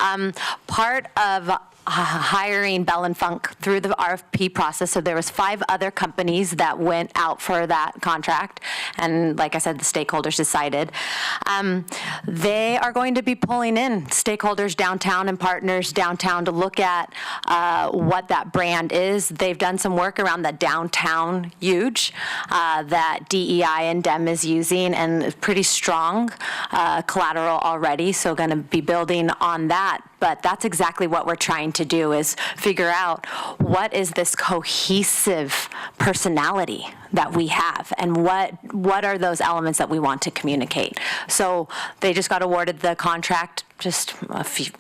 Part of hiring Bell and Funk through the RFP process. So there was 5 other companies that went out for that contract. And like I said, the stakeholders decided. They are going to be pulling in stakeholders downtown and partners downtown to look at what that brand is. They've done some work around the downtown huge that DEI and DEM is using, and pretty strong collateral already. So going to be building on that. But that's exactly what we're trying to do, is figure out what is this cohesive personality that we have, and what are those elements that we want to communicate. So they just got awarded the contract just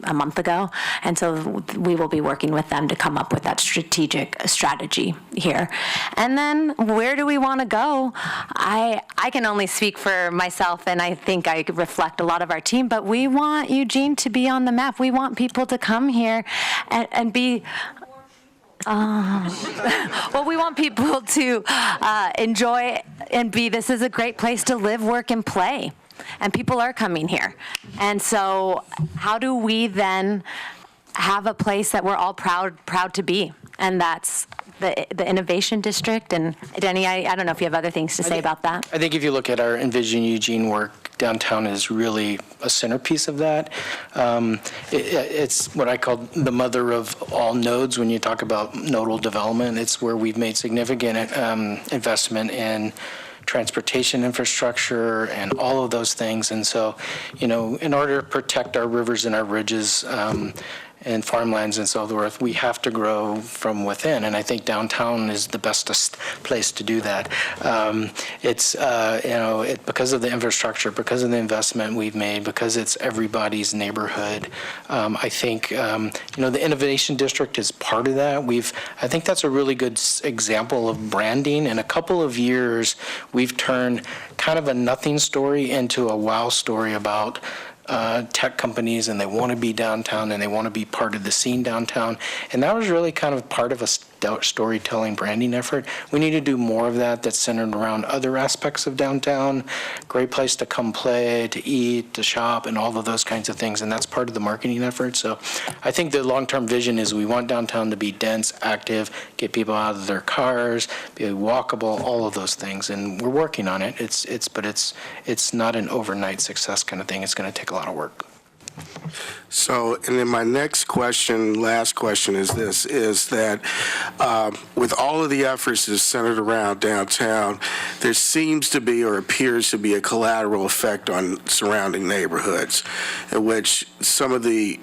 a month ago. And so we will be working with them to come up with that strategy here. And then where do we want to go? I can only speak for myself, and I think I reflect a lot of our team, but we want Eugene to be on the map. We want people to come here and be... well, we want people to enjoy and be, this is a great place to live, work, and play. And people are coming here. And so how do we then have a place that we're all proud to be? And that's the Innovation District. And Denny, I don't know if you have other things to say about that. I think if you look at our Envision Eugene work, downtown is really a centerpiece of that. It's what I call the mother of all nodes when you talk about nodal development. It's where we've made significant investment in transportation infrastructure and all of those things. And so, in order to protect our rivers and our ridges and farmlands and so forth, we have to grow from within. And I think downtown is the bestest place to do that. It's, because of the infrastructure, because of the investment we've made, because it's everybody's neighborhood. I think, the Innovation District is part of that. I think that's a really good example of branding. In a couple of years, we've turned kind of a nothing story into a wow story about tech companies, and they want to be downtown, and they want to be part of the scene downtown. And that was really kind of part of a storytelling branding effort. We need to do more of that that's centered around other aspects of downtown. Great place to come play, to eat, to shop, and all of those kinds of things. And that's part of the marketing effort. So I think the long-term vision is we want downtown to be dense, active, get people out of their cars, be walkable, all of those things. And we're working on it. But it's not an overnight success kind of thing. It's going to take a lot of work. So, and then my last question is this, is that with all of the efforts that's centered around downtown, there seems to be or appears to be a collateral effect on surrounding neighborhoods, in which some of the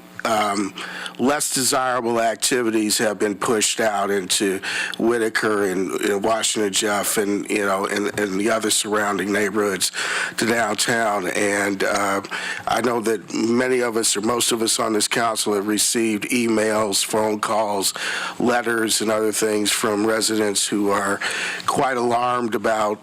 less desirable activities have been pushed out into Whitaker and Washington Jeff and the other surrounding neighborhoods to downtown. And I know that many of us, or most of us on this council, have received emails, phone calls, letters, and other things from residents who are quite alarmed about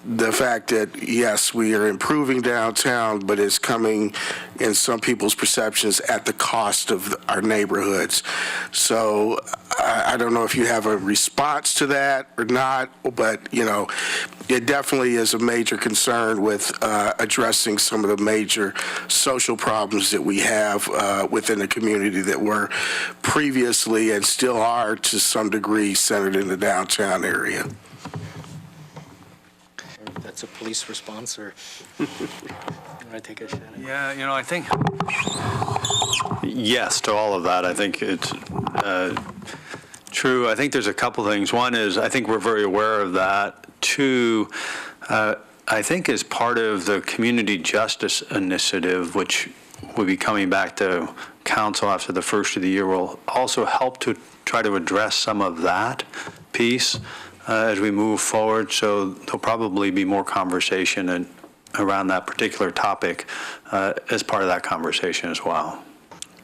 the fact that, yes, we are improving downtown, but it's coming, in some people's perceptions, at the cost of our neighborhoods. So I don't know if you have a response to that or not, but, it definitely is a major concern with addressing some of the major social problems that we have within the community that were previously and still are to some degree centered in the downtown area. That's a police response, or you want to take a shot at it? Yeah, I think yes to all of that. I think it's true. I think there's a couple things. One is I think we're very aware of that. Two, I think as part of the community justice initiative, which will be coming back to council after the first of the year, will also help to try to address some of that piece as we move forward. So there'll probably be more conversation around that particular topic as part of that conversation as well.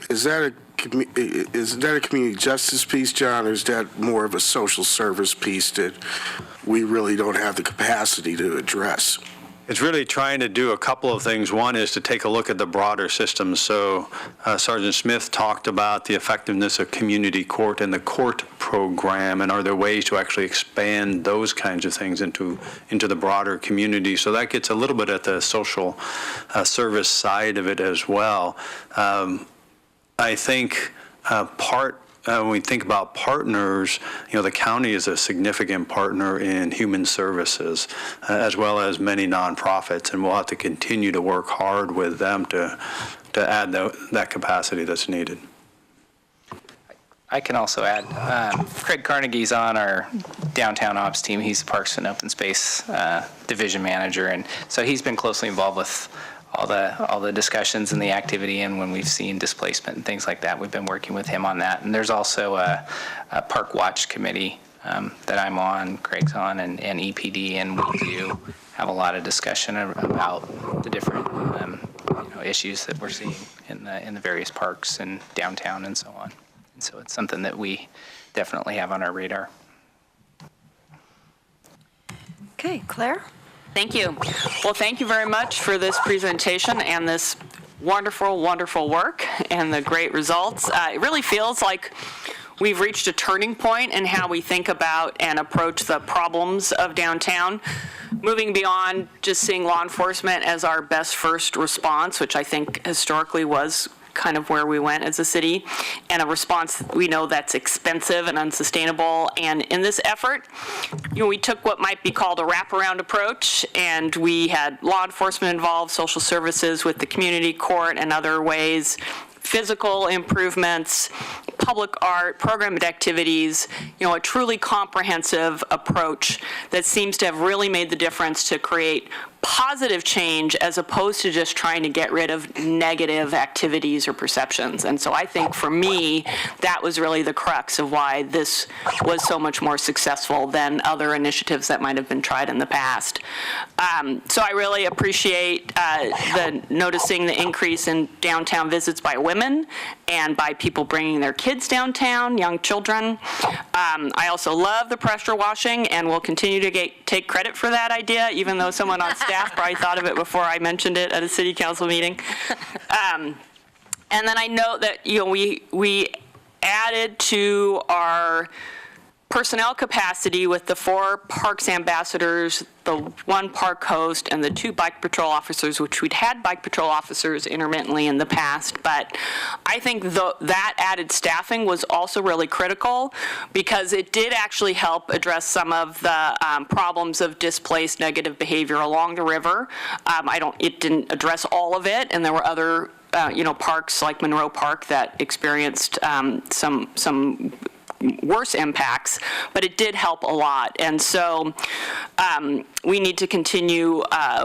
Is that a community justice piece, John, or is that more of a social service piece that we really don't have the capacity to address? It's really trying to do a couple of things. One is to take a look at the broader system. So Sergeant Smith talked about the effectiveness of community court and the court program, and are there ways to actually expand those kinds of things into the broader community? So that gets a little bit at the social service side of it as well. I think when we think about partners, the county is a significant partner in human services, as well as many nonprofits, and we'll have to continue to work hard with them to add that capacity that's needed. I can also add, Craig Carnegie's on our downtown ops team. He's the Parks and Open Space division manager, and so he's been closely involved with all the discussions and the activity, and when we've seen displacement and things like that, we've been working with him on that. And there's also a Park Watch Committee that I'm on, Craig's on, and EPD, and we do have a lot of discussion about the different issues that we're seeing in the various parks and downtown and so on. And so it's something that we definitely have on our radar. Okay, Claire? Thank you. Well, thank you very much for this presentation and this wonderful, wonderful work and the great results. It really feels like we've reached a turning point in how we think about and approach the problems of downtown, moving beyond just seeing law enforcement as our best first response, which I think historically was kind of where we went as a city, and a response we know that's expensive and unsustainable. And in this effort, we took what might be called a wraparound approach, and we had law enforcement involved, social services with the community court and other ways, physical improvements, public art, programmed activities, a truly comprehensive approach that seems to have really made the difference to create positive change as opposed to just trying to get rid of negative activities or perceptions. And so I think for me, that was really the crux of why this was so much more successful than other initiatives that might have been tried in the past. So I really appreciate noticing the increase in downtown visits by women and by people bringing their kids downtown, young children. I also love the pressure washing and will continue to take credit for that idea, even though someone on staff probably thought of it before I mentioned it at a city council meeting. And then I note that we added to our personnel capacity with the 4 parks ambassadors, the 1 park host, and the 2 bike patrol officers, which we'd had bike patrol officers intermittently in the past. But I think that added staffing was also really critical because it did actually help address some of the problems of displaced negative behavior along the river. It didn't address all of it, and there were other parks like Monroe Park that experienced some worse impacts, but it did help a lot. And so we need to continue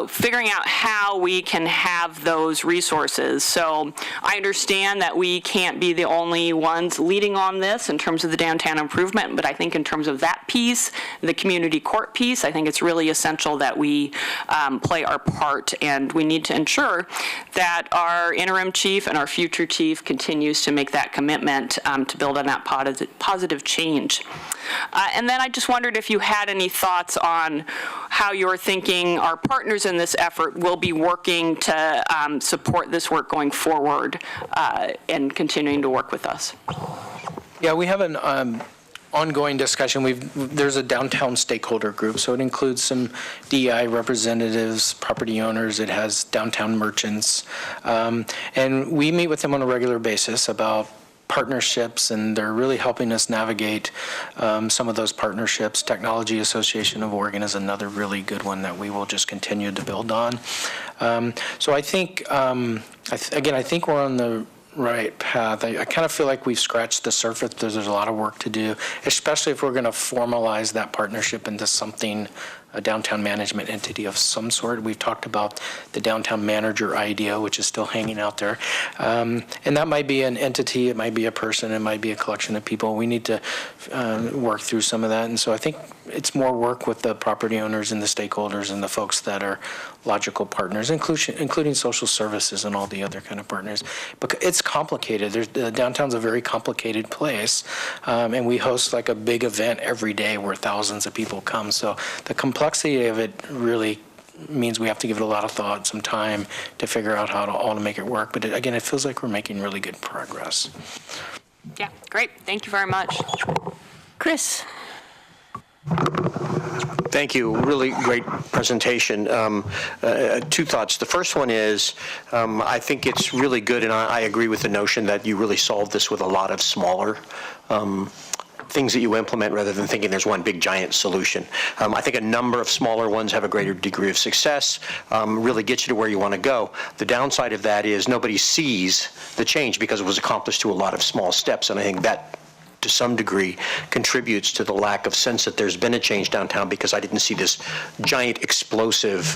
figuring out how we can have those resources. So I understand that we can't be the only ones leading on this in terms of the downtown improvement, but I think in terms of that piece, the community court piece, I think it's really essential that we play our part, and we need to ensure that our interim chief and our future chief continues to make that commitment to build on that positive change. And then I just wondered if you had any thoughts on how you're thinking our partners in this effort will be working to support this work going forward and continuing to work with us. Yeah, we have an ongoing discussion. There's a downtown stakeholder group, so it includes some DEI representatives, property owners. It has downtown merchants. And we meet with them on a regular basis about partnerships, and they're really helping us navigate some of those partnerships. Technology Association of Oregon is another really good one that we will just continue to build on. So I think, I think we're on the right path. I kind of feel like we've scratched the surface. There's a lot of work to do, especially if we're going to formalize that partnership into something, a downtown management entity of some sort. We've talked about the downtown manager idea, which is still hanging out there. And that might be an entity, it might be a person, it might be a collection of people. We need to work through some of that. And so I think it's more work with the property owners and the stakeholders and the folks that are logical partners, including social services and all the other kind of partners. But it's complicated. Downtown's a very complicated place, and we host like a big event every day where thousands of people come. So the complexity of it really means we have to give it a lot of thought, some time to figure out how to make it work. But again, it feels like we're making really good progress. Yeah, great. Thank you very much. Chris? Thank you. Really great presentation. 2 thoughts. The first one is I think it's really good, and I agree with the notion that you really solve this with a lot of smaller things that you implement rather than thinking there's one big giant solution. I think a number of smaller ones have a greater degree of success, really get you to where you want to go. The downside of that is nobody sees the change because it was accomplished through a lot of small steps, and I think that to some degree contributes to the lack of sense that there's been a change downtown, because I didn't see this giant explosive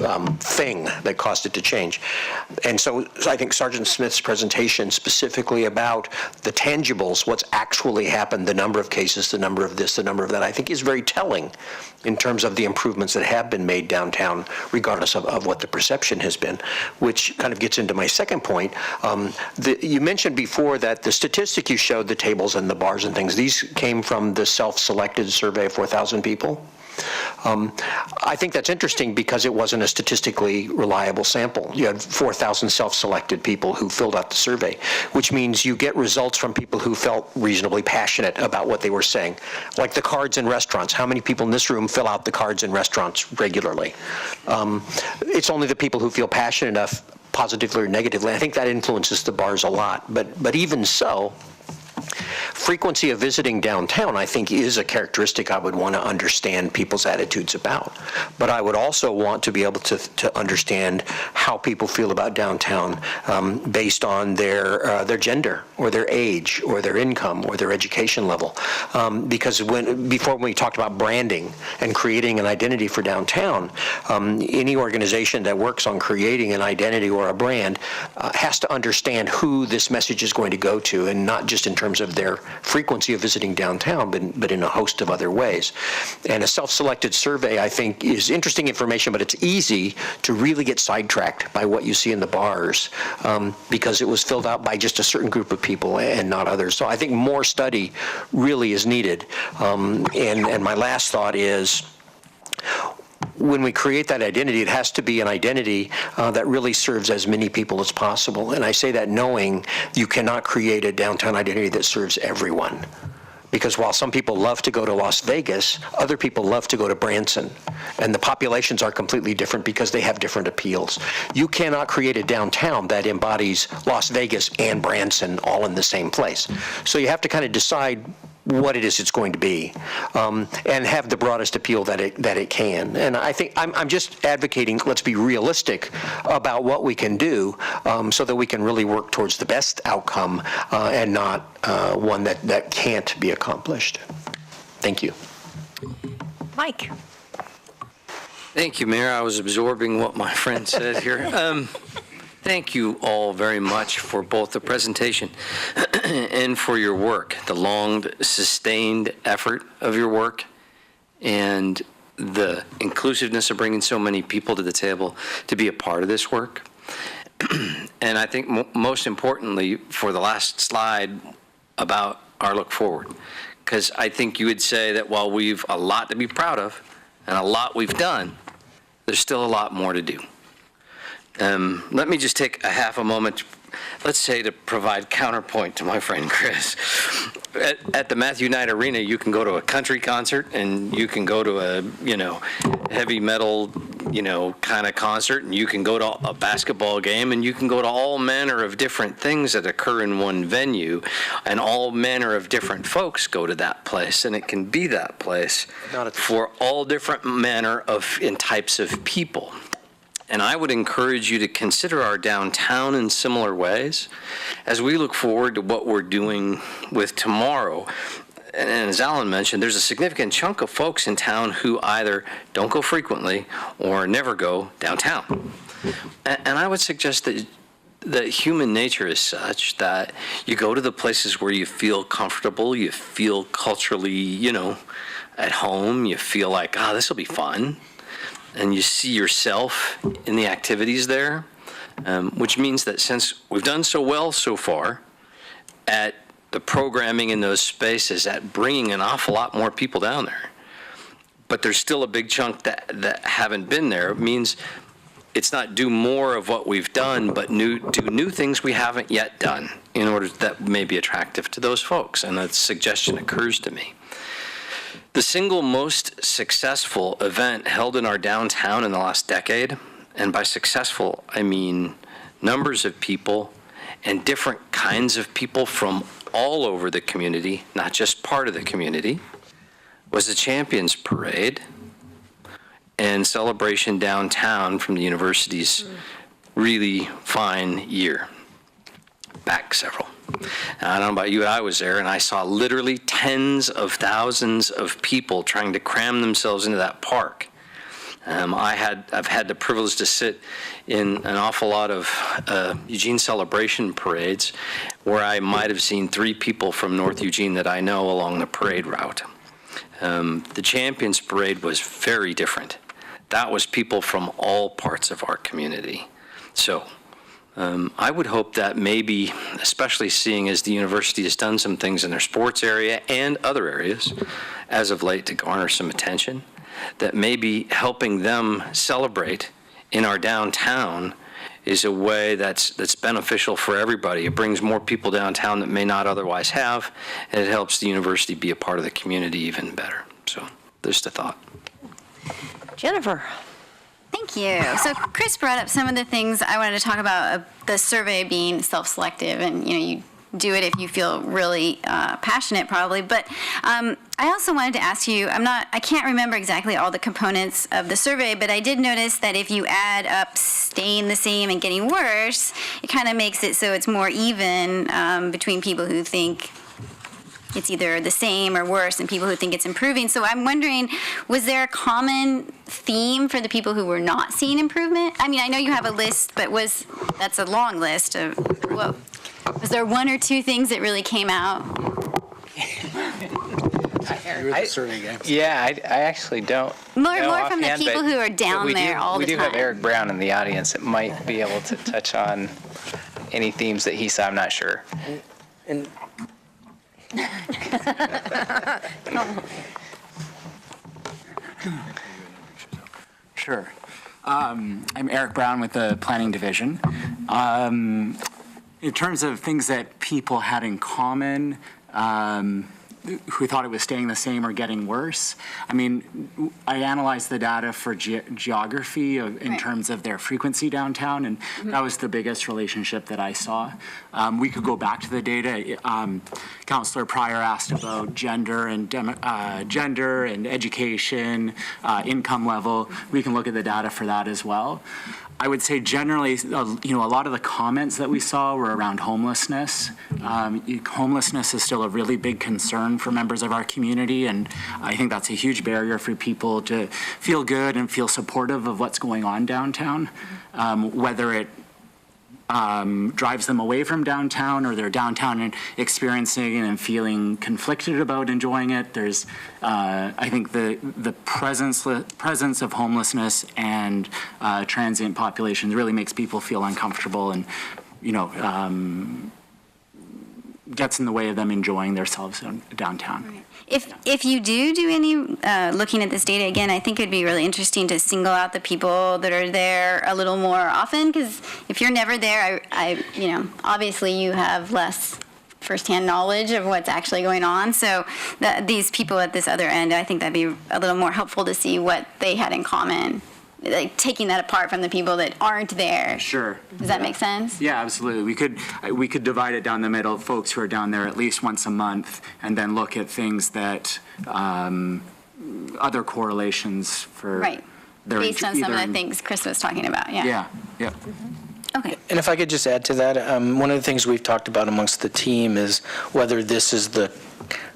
thing that caused it to change. And so I think Sergeant Smith's presentation specifically about the tangibles, what's actually happened, the number of cases, the number of this, the number of that, I think is very telling in terms of the improvements that have been made downtown, regardless of what the perception has been, which kind of gets into my second point. You mentioned before that the statistic you showed, the tables and the bars and things, these came from the self-selected survey of 4,000 people. I think that's interesting because it wasn't a statistically reliable sample. You had 4,000 self-selected people who filled out the survey, which means you get results from people who felt reasonably passionate about what they were saying. Like the cards in restaurants. How many people in this room fill out the cards in restaurants regularly? It's only the people who feel passionate enough, positively or negatively. I think that influences the bars a lot. But even so, frequency of visiting downtown, I think, is a characteristic I would want to understand people's attitudes about. But I would also want to be able to understand how people feel about downtown based on their gender or their age or their income or their education level. Because before we talked about branding and creating an identity for downtown, any organization that works on creating an identity or a brand has to understand who this message is going to go to, and not just in terms of their frequency of visiting downtown, but in a host of other ways. And a self-selected survey, I think, is interesting information, but it's easy to really get sidetracked by what you see in the bars because it was filled out by just a certain group of people and not others. So I think more study really is needed. And my last thought is, when we create that identity, it has to be an identity that really serves as many people as possible. And I say that knowing you cannot create a downtown identity that serves everyone. Because while some people love to go to Las Vegas, other people love to go to Branson. And the populations are completely different because they have different appeals. You cannot create a downtown that embodies Las Vegas and Branson all in the same place. So you have to kind of decide what it is it's going to be, and have the broadest appeal that it can. And I think I'm just advocating, let's be realistic about what we can do so that we can really work towards the best outcome and not one that can't be accomplished. Thank you. Mike. Thank you, Mayor. I was absorbing what my friend said here. Thank you all very much for both the presentation and for your work, the long, sustained effort of your work, and the inclusiveness of bringing so many people to the table to be a part of this work. And I think most importantly, for the last slide about our look forward, because I think you would say that while we've a lot to be proud of and a lot we've done, there's still a lot more to do. Let me just take a half a moment, let's say, to provide counterpoint to my friend Chris. At the Matthew Knight Arena, you can go to a country concert, and you can go to a, heavy metal, kind of concert, and you can go to a basketball game, and you can go to all manner of different things that occur in one venue, and all manner of different folks go to that place, and it can be that place for all different manner of and types of people. And I would encourage you to consider our downtown in similar ways as we look forward to what we're doing with tomorrow. And as Alan mentioned, there's a significant chunk of folks in town who either don't go frequently or never go downtown. And I would suggest that human nature is such that you go to the places where you feel comfortable, you feel culturally, at home, you feel like, this will be fun. And you see yourself in the activities there, which means that since we've done so well so far at the programming in those spaces, at bringing an awful lot more people down there, but there's still a big chunk that haven't been there, it means it's not do more of what we've done, but do new things we haven't yet done in order that may be attractive to those folks. And that suggestion occurs to me. The single most successful event held in our downtown in the last decade, and by successful, I mean numbers of people and different kinds of people from all over the community, not just part of the community, was the Champions Parade and celebration downtown from the university's really fine year. Back several. I don't know about you, I was there, and I saw literally tens of thousands of people trying to cram themselves into that park. I've had the privilege to sit in an awful lot of Eugene celebration parades where I might have seen 3 people from North Eugene that I know along the parade route. The Champions Parade was very different. That was people from all parts of our community. So I would hope that maybe, especially seeing as the university has done some things in their sports area and other areas as of late to garner some attention, that maybe helping them celebrate in our downtown is a way that's beneficial for everybody. It brings more people downtown that may not otherwise have, and it helps the university be a part of the community even better. So just a thought. Jennifer. Thank you. So Chris brought up some of the things I wanted to talk about, the survey being self-selective, and you do it if you feel really passionate, probably. But I also wanted to ask you, I can't remember exactly all the components of the survey, but I did notice that if you add up staying the same and getting worse, it kind of makes it so it's more even between people who think it's either the same or worse and people who think it's improving. So I'm wondering, was there a common theme for the people who were not seeing improvement? I mean, I know you have a list, but that's a long list of, was there 1 or 2 things that really came out? Yeah, I actually don't. More from the people who are down there all the time. We do have Eric Brown in the audience that might be able to touch on any themes that he saw. I'm not sure. And Sure. I'm Eric Brown with the Planning Division. In terms of things that people had in common, who thought it was staying the same or getting worse, I mean, I analyzed the data for geography in terms of their frequency downtown, and that was the biggest relationship that I saw. We could go back to the data. Councillor Pryor asked about gender and education, income level. We can look at the data for that as well. I would say generally, a lot of the comments that we saw were around homelessness. Homelessness is still a really big concern for members of our community, and I think that's a huge barrier for people to feel good and feel supportive of what's going on downtown, whether it drives them away from downtown or they're downtown and experiencing and feeling conflicted about enjoying it. There's, I think the presence of homelessness and transient populations really makes people feel uncomfortable and, gets in the way of them enjoying themselves downtown. Right. If you do any looking at this data again, I think it'd be really interesting to single out the people that are there a little more often, because if you're never there, obviously you have less firsthand knowledge of what's actually going on. So these people at this other end, I think that'd be a little more helpful to see what they had in common, like taking that apart from the people that aren't there. Sure. Does that make sense? Yeah, absolutely. We could divide it down the middle, folks who are down there at least once a month, and then look at things that other correlations for their based on some of the things Chris was talking about. Yeah. Okay. And if I could just add to that, one of the things we've talked about amongst the team is whether this is the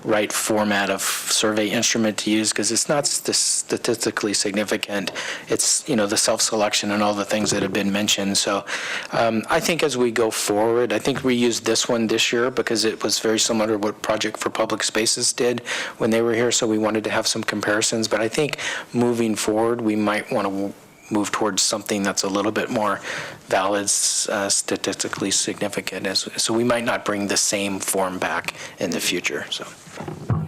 right format of survey instrument to use, because it's not statistically significant. It's, the self-selection and all the things that have been mentioned. So I think as we go forward, I think we used this one this year because it was very similar to what Project for Public Spaces did when they were here, so we wanted to have some comparisons. But I think moving forward, we might want to move towards something that's a little bit more valid, statistically significant. So we might not bring the same form back in the future. So. All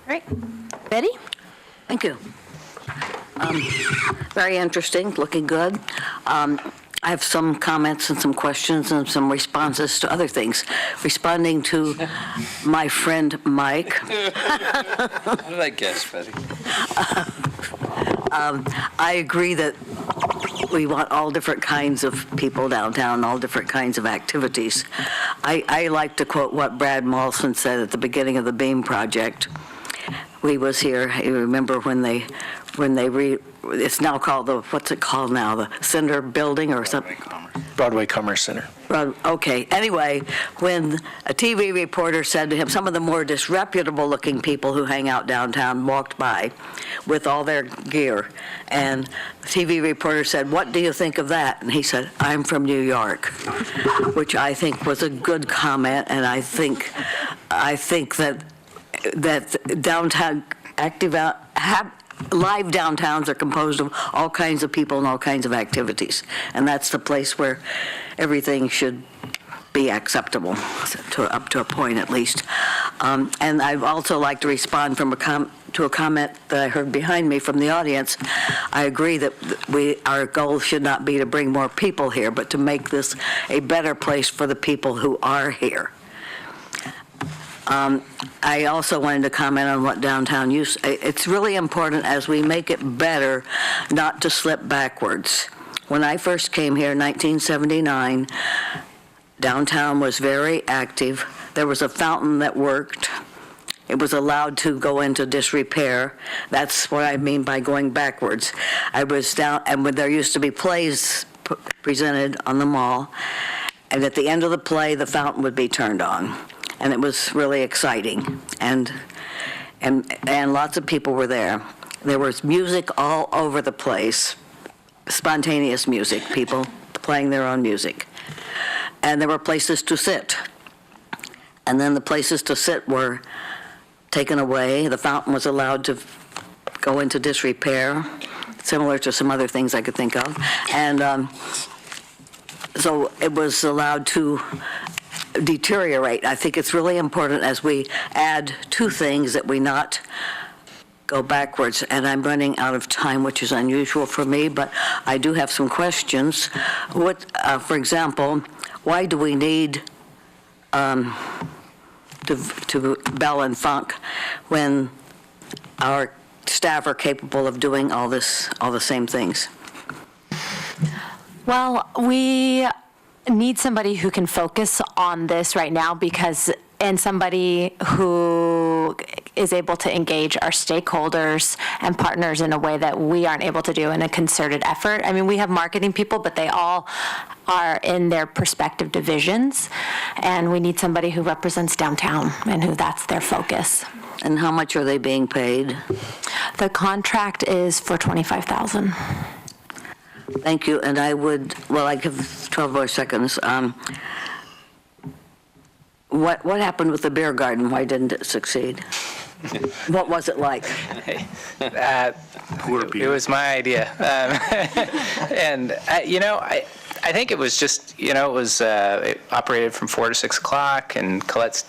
right. Betty? Thank you. Very interesting, looking good. I have some comments and some questions and some responses to other things. Responding to my friend Mike. How did I guess, Betty? I agree that we want all different kinds of people downtown, all different kinds of activities. I like to quote what Brad Molson said at the beginning of the Beam project. We was here, you remember when they when it's now called what's it called now? The Center Building or something? Broadway Commerce Center. Okay, anyway, when a TV reporter said to him, some of the more disreputable-looking people who hang out downtown walked by with all their gear, and the TV reporter said, "What do you think of that?" And he said, "I'm from New York," which I think was a good comment, and I think that downtown live downtowns are composed of all kinds of people and all kinds of activities, and that's the place where everything should be acceptable, up to a point at least. And I'd also like to respond to a comment that I heard behind me from the audience. I agree that our goal should not be to bring more people here, but to make this a better place for the people who are here. I also wanted to comment on what downtown use. It's really important as we make it better not to slip backwards. When I first came here in 1979, downtown was very active. There was a fountain that worked. It was allowed to go into disrepair. That's what I mean by going backwards. I was down, and when there used to be plays presented on the mall, and at the end of the play, the fountain would be turned on. And it was really exciting, and lots of people were there. There was music all over the place, spontaneous music, people playing their own music. And there were places to sit. And then the places to sit were taken away. The fountain was allowed to go into disrepair, similar to some other things I could think of. And so it was allowed to deteriorate. I think it's really important as we add two things that we not go backwards. And I'm running out of time, which is unusual for me, but I do have some questions. For example, why do we need to bell and funk when our staff are capable of doing all the same things? Well, we need somebody who can focus on this right now and somebody who is able to engage our stakeholders and partners in a way that we aren't able to do in a concerted effort. I mean, we have marketing people, but they all are in their respective divisions, and we need somebody who represents downtown and who that's their focus. And how much are they being paid? The contract is for $25,000. Thank you, and I give 12 more seconds. What happened with the beer garden? Why didn't it succeed? What was it like? It was my idea. And, I think it was just, it operated from 4 to 6 o'clock, and Colette's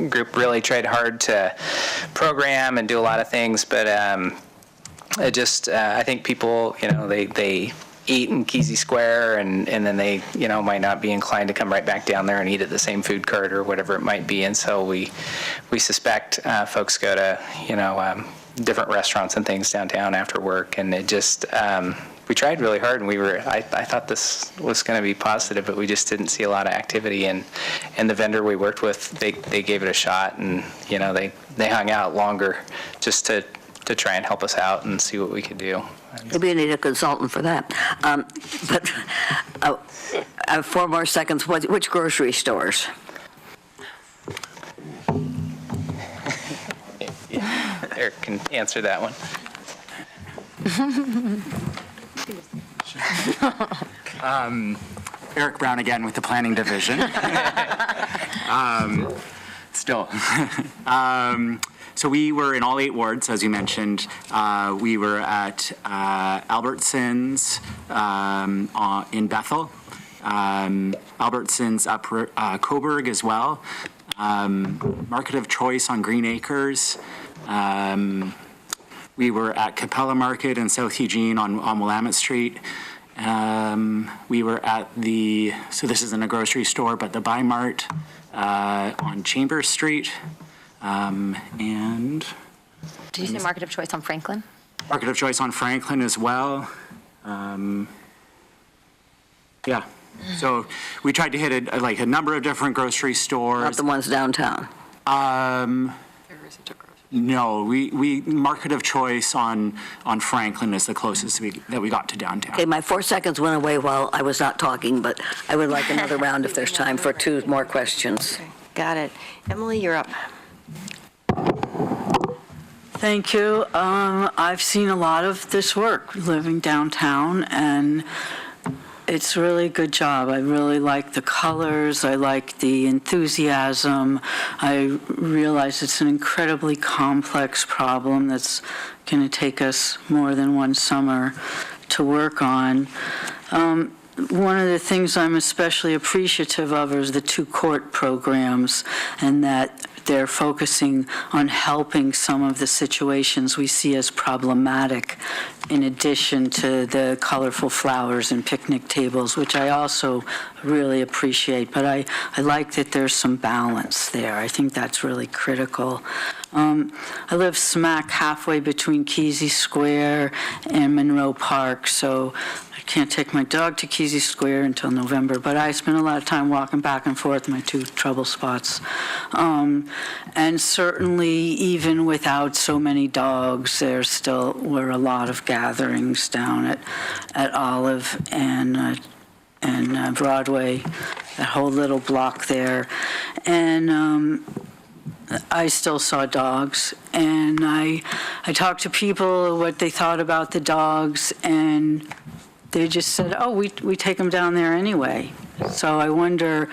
group really tried hard to program and do a lot of things, but I think people, they eat in Kesey Square, and then they, might not be inclined to come right back down there and eat at the same food cart or whatever it might be. And so we suspect folks go to, different restaurants and things downtown after work. And it just, we tried really hard, and I thought this was going to be positive, but we just didn't see a lot of activity. And the vendor we worked with, they gave it a shot, and, they hung out longer just to try and help us out and see what we could do. Maybe you need a consultant for that. But I have 4 more seconds. Which grocery stores? Eric can answer that one. Eric Brown again with the Planning Division. So we were in all 8 wards, as you mentioned. We were at Albertsons in Bethel, Albertsons up Coburg as well, Market of Choice on Green Acres. We were at Capella Market in South Eugene on Willamette Street. We were at so this isn't a grocery store, but the Buy Mart on Chambers Street. And did you say Market of Choice on Franklin? Market of Choice on Franklin as well. Yeah. So we tried to hit a number of different grocery stores. Not the ones downtown. There isn't a grocery. No, we market of choice on Franklin is the closest that we got to downtown. Okay, my 4 seconds went away while I was not talking, but I would like another round if there's time for 2 more questions. Got it. Emily, you're up. Thank you. I've seen a lot of this work living downtown, and it's really a good job. I really like the colors. I like the enthusiasm. I realize it's an incredibly complex problem that's going to take us more than one summer to work on. One of the things I'm especially appreciative of is the 2 court programs, and that they're focusing on helping some of the situations we see as problematic, in addition to the colorful flowers and picnic tables, which I also really appreciate. But I like that there's some balance there. I think that's really critical. I live smack halfway between Kesey Square and Monroe Park, so I can't take my dog to Kesey Square until November, but I spend a lot of time walking back and forth, my 2 trouble spots. And certainly, even without so many dogs, there still were a lot of gatherings down at Olive and Broadway, that whole little block there. And I still saw dogs, and I talked to people what they thought about the dogs, and they just said, oh, we take them down there anyway. So I wonder,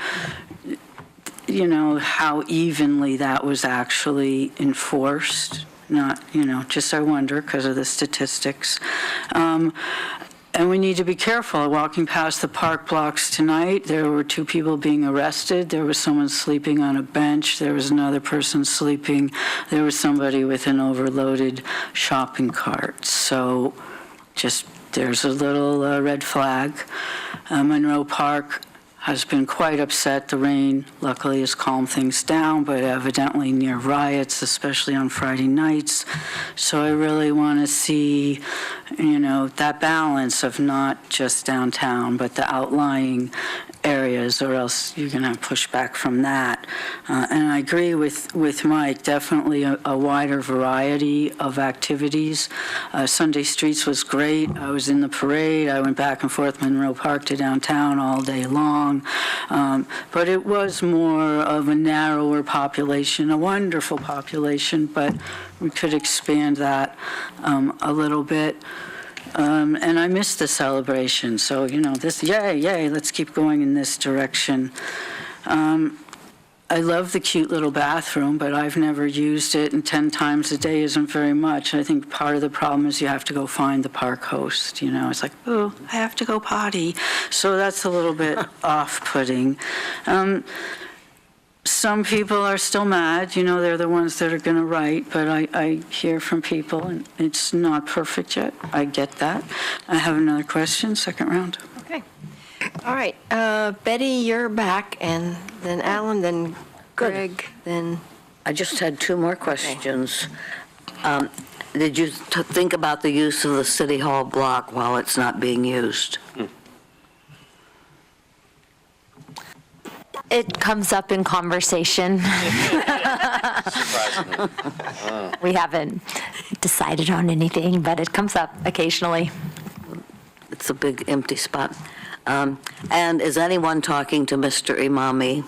how evenly that was actually enforced. Not, just I wonder because of the statistics. And we need to be careful. Walking past the park blocks tonight, there were 2 people being arrested. There was someone sleeping on a bench. There was another person sleeping. There was somebody with an overloaded shopping cart. So just there's a little red flag. Monroe Park has been quite upset. The rain, luckily, has calmed things down, but evidently near riots, especially on Friday nights. So I really want to see, that balance of not just downtown, but the outlying areas, or else you're going to push back from that. And I agree with Mike, definitely a wider variety of activities. Sunday Streets was great. I was in the parade. I went back and forth Monroe Park to downtown all day long. But it was more of a narrower population, a wonderful population, but we could expand that a little bit. And I missed the celebration, so, this, yay, let's keep going in this direction. I love the cute little bathroom, but I've never used it, and 10 times a day isn't very much. I think part of the problem is you have to go find the park host, It's like, oh, I have to go potty. So that's a little bit off-putting. Some people are still mad, they're the ones that are going to write, but I hear from people, and it's not perfect yet. I get that. I have another question, second round. Okay. All right. Betty, you're back, and then Alan, then Greg, then... I just had 2 more questions. Did you think about the use of the City Hall block while it's not being used? It comes up in conversation. Surprisingly. We haven't decided on anything, but it comes up occasionally. It's a big empty spot. And is anyone talking to Mr. Imami,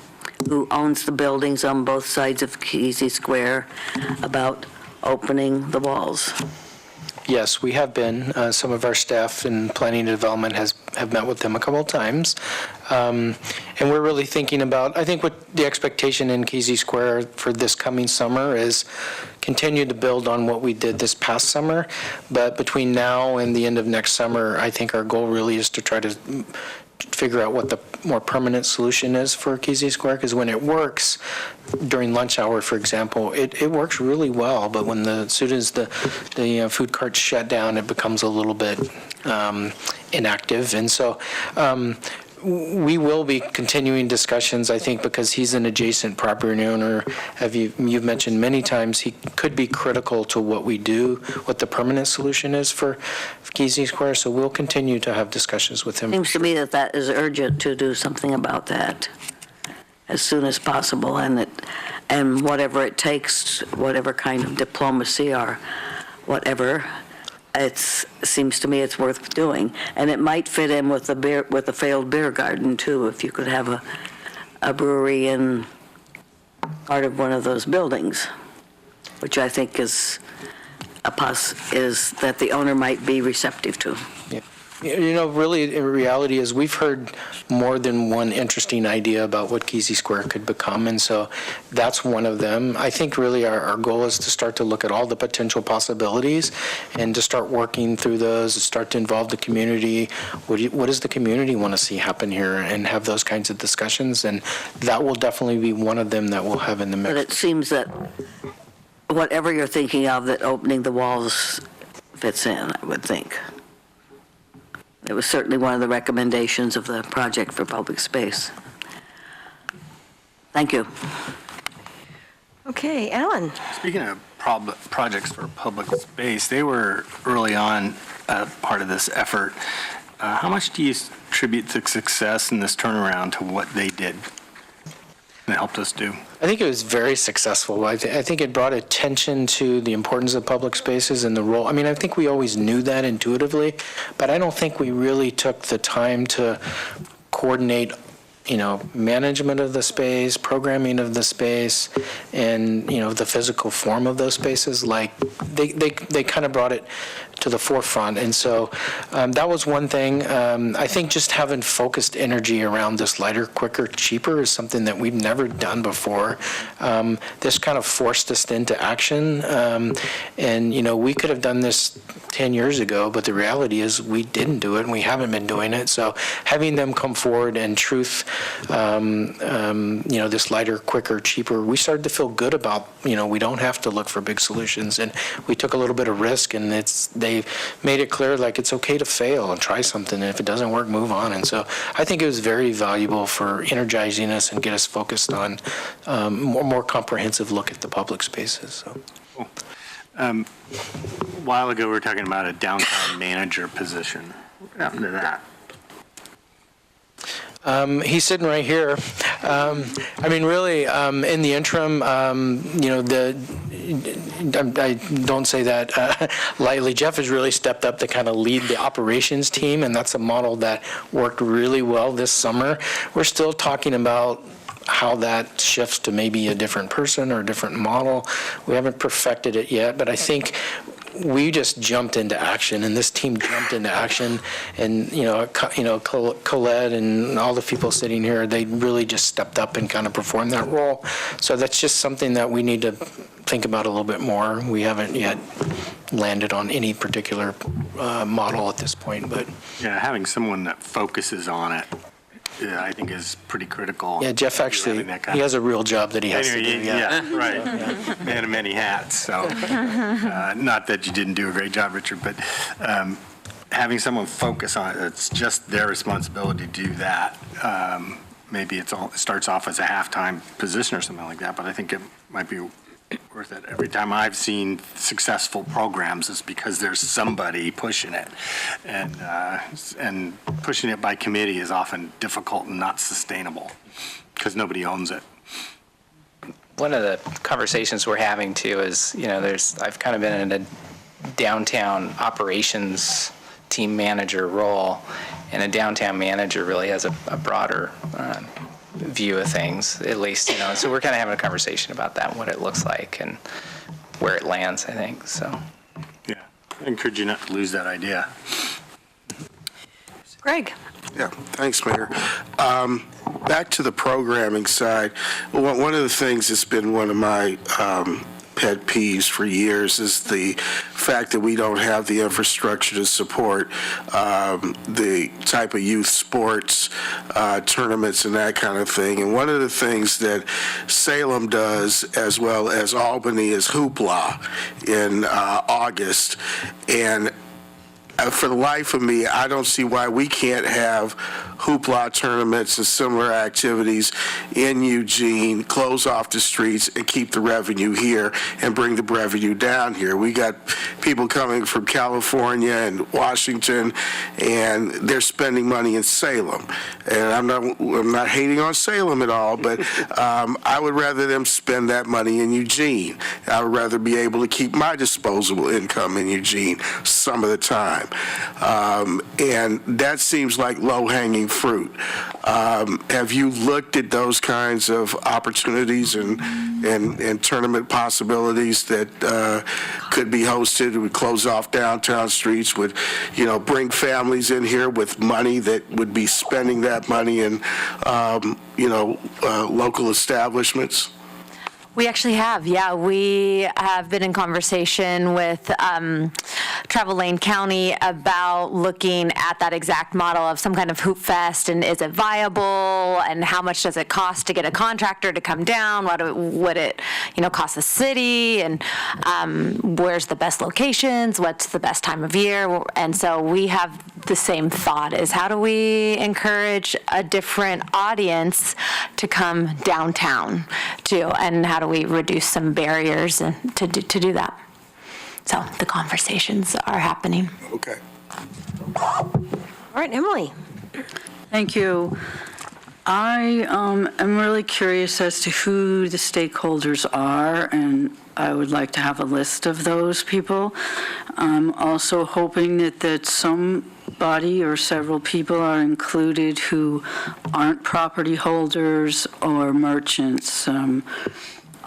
who owns the buildings on both sides of Kesey Square, about opening the walls? Yes, we have been. Some of our staff in planning and development have met with them a couple of times. And we're really thinking about, I think what the expectation in Kesey Square for this coming summer is continue to build on what we did this past summer. But between now and the end of next summer, I think our goal really is to try to figure out what the more permanent solution is for Kesey Square, because when it works during lunch hour, for example, it works really well, but when as soon as the food carts shut down, it becomes a little bit inactive. And so we will be continuing discussions, I think, because he's an adjacent property owner. You've mentioned many times he could be critical to what we do, what the permanent solution is for Kesey Square, so we'll continue to have discussions with him. Seems to me that is urgent to do something about that as soon as possible, and and whatever it takes, whatever kind of diplomacy or whatever, it seems to me it's worth doing. And it might fit in with a failed beer garden too, if you could have a brewery in part of one of those buildings, which I think is that the owner might be receptive to. Yeah. You know, really, the reality is we've heard more than one interesting idea about what Kesey Square could become, and so that's one of them. I think really our goal is to start to look at all the potential possibilities and to start working through those, start to involve the community. What does the community want to see happen here, and have those kinds of discussions, and that will definitely be one of them that we'll have in the mix. But it seems that whatever you're thinking of, that opening the walls fits in, I would think. It was certainly one of the recommendations of the Project for Public Space. Thank you. Okay, Alan. Speaking of projects for public space, they were early on part of this effort. How much do you attribute the success in this turnaround to what they did and helped us do? I think it was very successful. I think it brought attention to the importance of public spaces and the role. I mean, I think we always knew that intuitively, but I don't think we really took the time to coordinate, you know, management of the space, programming of the space, and, you know, the physical form of those spaces. Like, they kind of brought it to the forefront. And so that was one thing. I think just having focused energy around this lighter, quicker, cheaper is something that we've never done before. This kind of forced us into action. And, you know, we could have done this 10 years ago, but the reality is we didn't do it and we haven't been doing it. So having them come forward and truth, you know, this lighter, quicker, cheaper, we started to feel good about, you know, we don't have to look for big solutions. And we took a little bit of risk, and they made it clear, like, it's okay to fail and try something, and if it doesn't work, move on. And so I think it was very valuable for energizing us and get us focused on more comprehensive look at the public spaces. So. Cool. A while ago, we were talking about a downtown manager position. What happened to that? He's sitting right here. I mean, really, in the interim, you know, I don't say that lightly. Jeff has really stepped up to kind of lead the operations team, and that's a model that worked really well this summer. We're still talking about how that shifts to maybe a different person or a different model. We haven't perfected it yet, but I think we just jumped into action, and this team jumped into action, and Colette and all the people sitting here, they really just stepped up and kind of performed that role. So that's just something that we need to think about a little bit more. We haven't yet landed on any particular model at this point, but yeah, having someone that focuses on it, I think is pretty critical. Yeah, Jeff actually, he has a real job that he has to do. Yeah, right. Man of many hats. So, not that you didn't do a great job, Richard, but having someone focus on it, it's just their responsibility to do that. Maybe it starts off as a half-time position or something like that, but I think it might be worth it. Every time I've seen successful programs, it's because there's somebody pushing it, and pushing it by committee is often difficult and not sustainable because nobody owns it. One of the conversations we're having too is, you know, I've kind of been in a downtown operations team manager role, and a downtown manager really has a broader view of things, at least, you know. So we're kind of having a conversation about that, what it looks like and where it lands, I think. So yeah, I encourage you not to lose that idea. Greg. Yeah, thanks, Mayor. Back to the programming side, one of the things that's been one of my pet peeves for years is the fact that we don't have the infrastructure to support the type of youth sports tournaments and that kind of thing. And one of the things that Salem does, as well as Albany, is Hoopla in August. And for the life of me, I don't see why we can't have hoopla tournaments and similar activities in Eugene, close off the streets and keep the revenue here and bring the revenue down here. We got people coming from California and Washington, and they're spending money in Salem. And I'm not hating on Salem at all, but I would rather them spend that money in Eugene. I would rather be able to keep my disposable income in Eugene some of the time. And that seems like low-hanging fruit. Have you looked at those kinds of opportunities and tournament possibilities that could be hosted, would close off downtown streets, would, bring families in here with money that would be spending that money in, local establishments? We actually have, yeah. We have been in conversation with Travel Lane County about looking at that exact model of some kind of hoop fest, and is it viable, and how much does it cost to get a contractor to come down? What would it, cost the city, and where's the best locations? What's the best time of year? And so we have the same thought: is how do we encourage a different audience to come downtown too, and how do we reduce some barriers to do that? So the conversations are happening. Okay. All right, Emily. Thank you. I am really curious as to who the stakeholders are, and I would like to have a list of those people. I'm also hoping that somebody or several people are included who aren't property holders or merchants.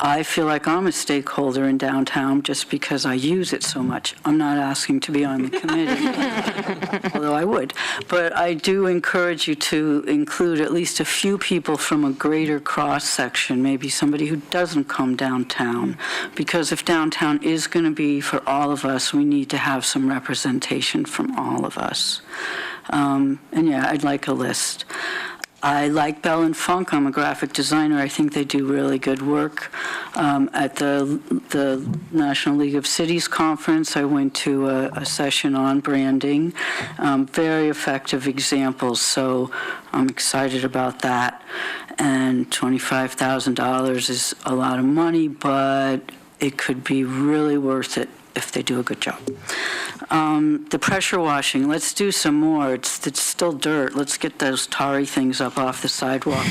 I feel like I'm a stakeholder in downtown just because I use it so much. I'm not asking to be on the committee, although I would. But I do encourage you to include at least a few people from a greater cross-section, maybe somebody who doesn't come downtown. Because if downtown is going to be for all of us, we need to have some representation from all of us. And yeah, I'd like a list. I like Bell and Funk. I'm a graphic designer. I think they do really good work. At the National League of Cities conference, I went to a session on branding. Very effective examples, so I'm excited about that. And $25,000 is a lot of money, but it could be really worth it if they do a good job. The pressure washing, let's do some more. It's still dirt. Let's get those tarry things up off the sidewalk.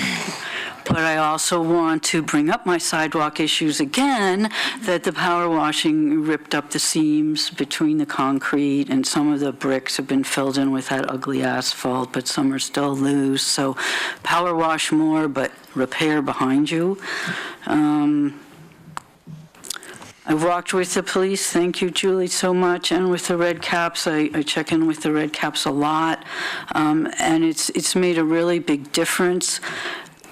But I also want to bring up my sidewalk issues again, that the power washing ripped up the seams between the concrete, and some of the bricks have been filled in with that ugly asphalt, but some are still loose. So power wash more, but repair behind you. I've walked with the police, thank you, Julie, so much, and with the Red Caps. I check in with the Red Caps a lot, and it's made a really big difference.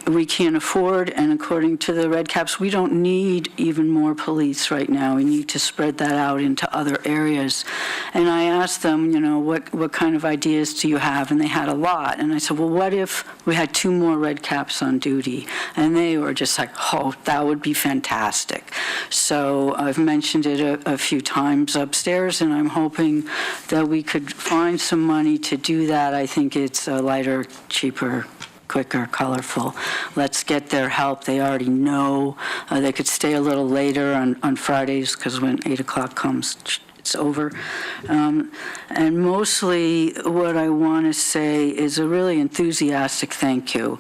We can't afford, and according to the Red Caps, we don't need even more police right now. We need to spread that out into other areas. And I asked them, what kind of ideas do you have? And they had a lot. And I said, well, what if we had 2 more Red Caps on duty? And they were just like, oh, that would be fantastic. So I've mentioned it a few times upstairs, and I'm hoping that we could find some money to do that. I think it's lighter, cheaper, quicker, colorful. Let's get their help. They already know. They could stay a little later on Fridays, because when 8 o'clock comes, it's over. And mostly what I want to say is a really enthusiastic thank you.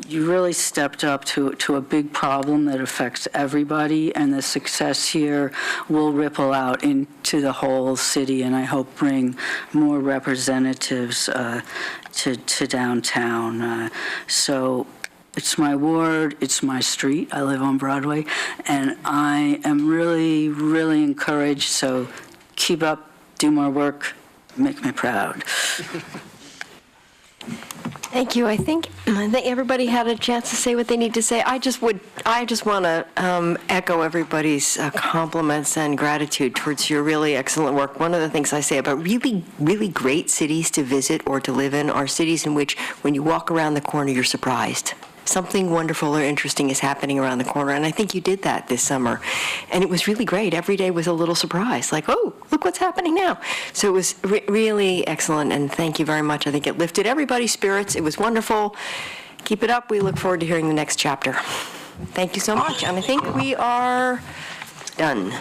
You really stepped up to a big problem that affects everybody, and the success here will ripple out into the whole city, and I hope bring more representatives to downtown. So it's my ward, it's my street. I live on Broadway, and I am really, really encouraged. So keep up, do more work, make me proud. Thank you. I think everybody had a chance to say what they need to say. I just want to echo everybody's compliments and gratitude towards your really excellent work. One of the things I say about really, really great cities to visit or to live in are cities in which, when you walk around the corner, you're surprised. something wonderful or interesting is happening around the corner. And I think you did that this summer. And it was really great. Every day was a little surprise, like, oh, look what's happening now. So it was really excellent, and thank you very much. I think it lifted everybody's spirits. It was wonderful. Keep it up. We look forward to hearing the next chapter. Thank you so much. And I think we are done.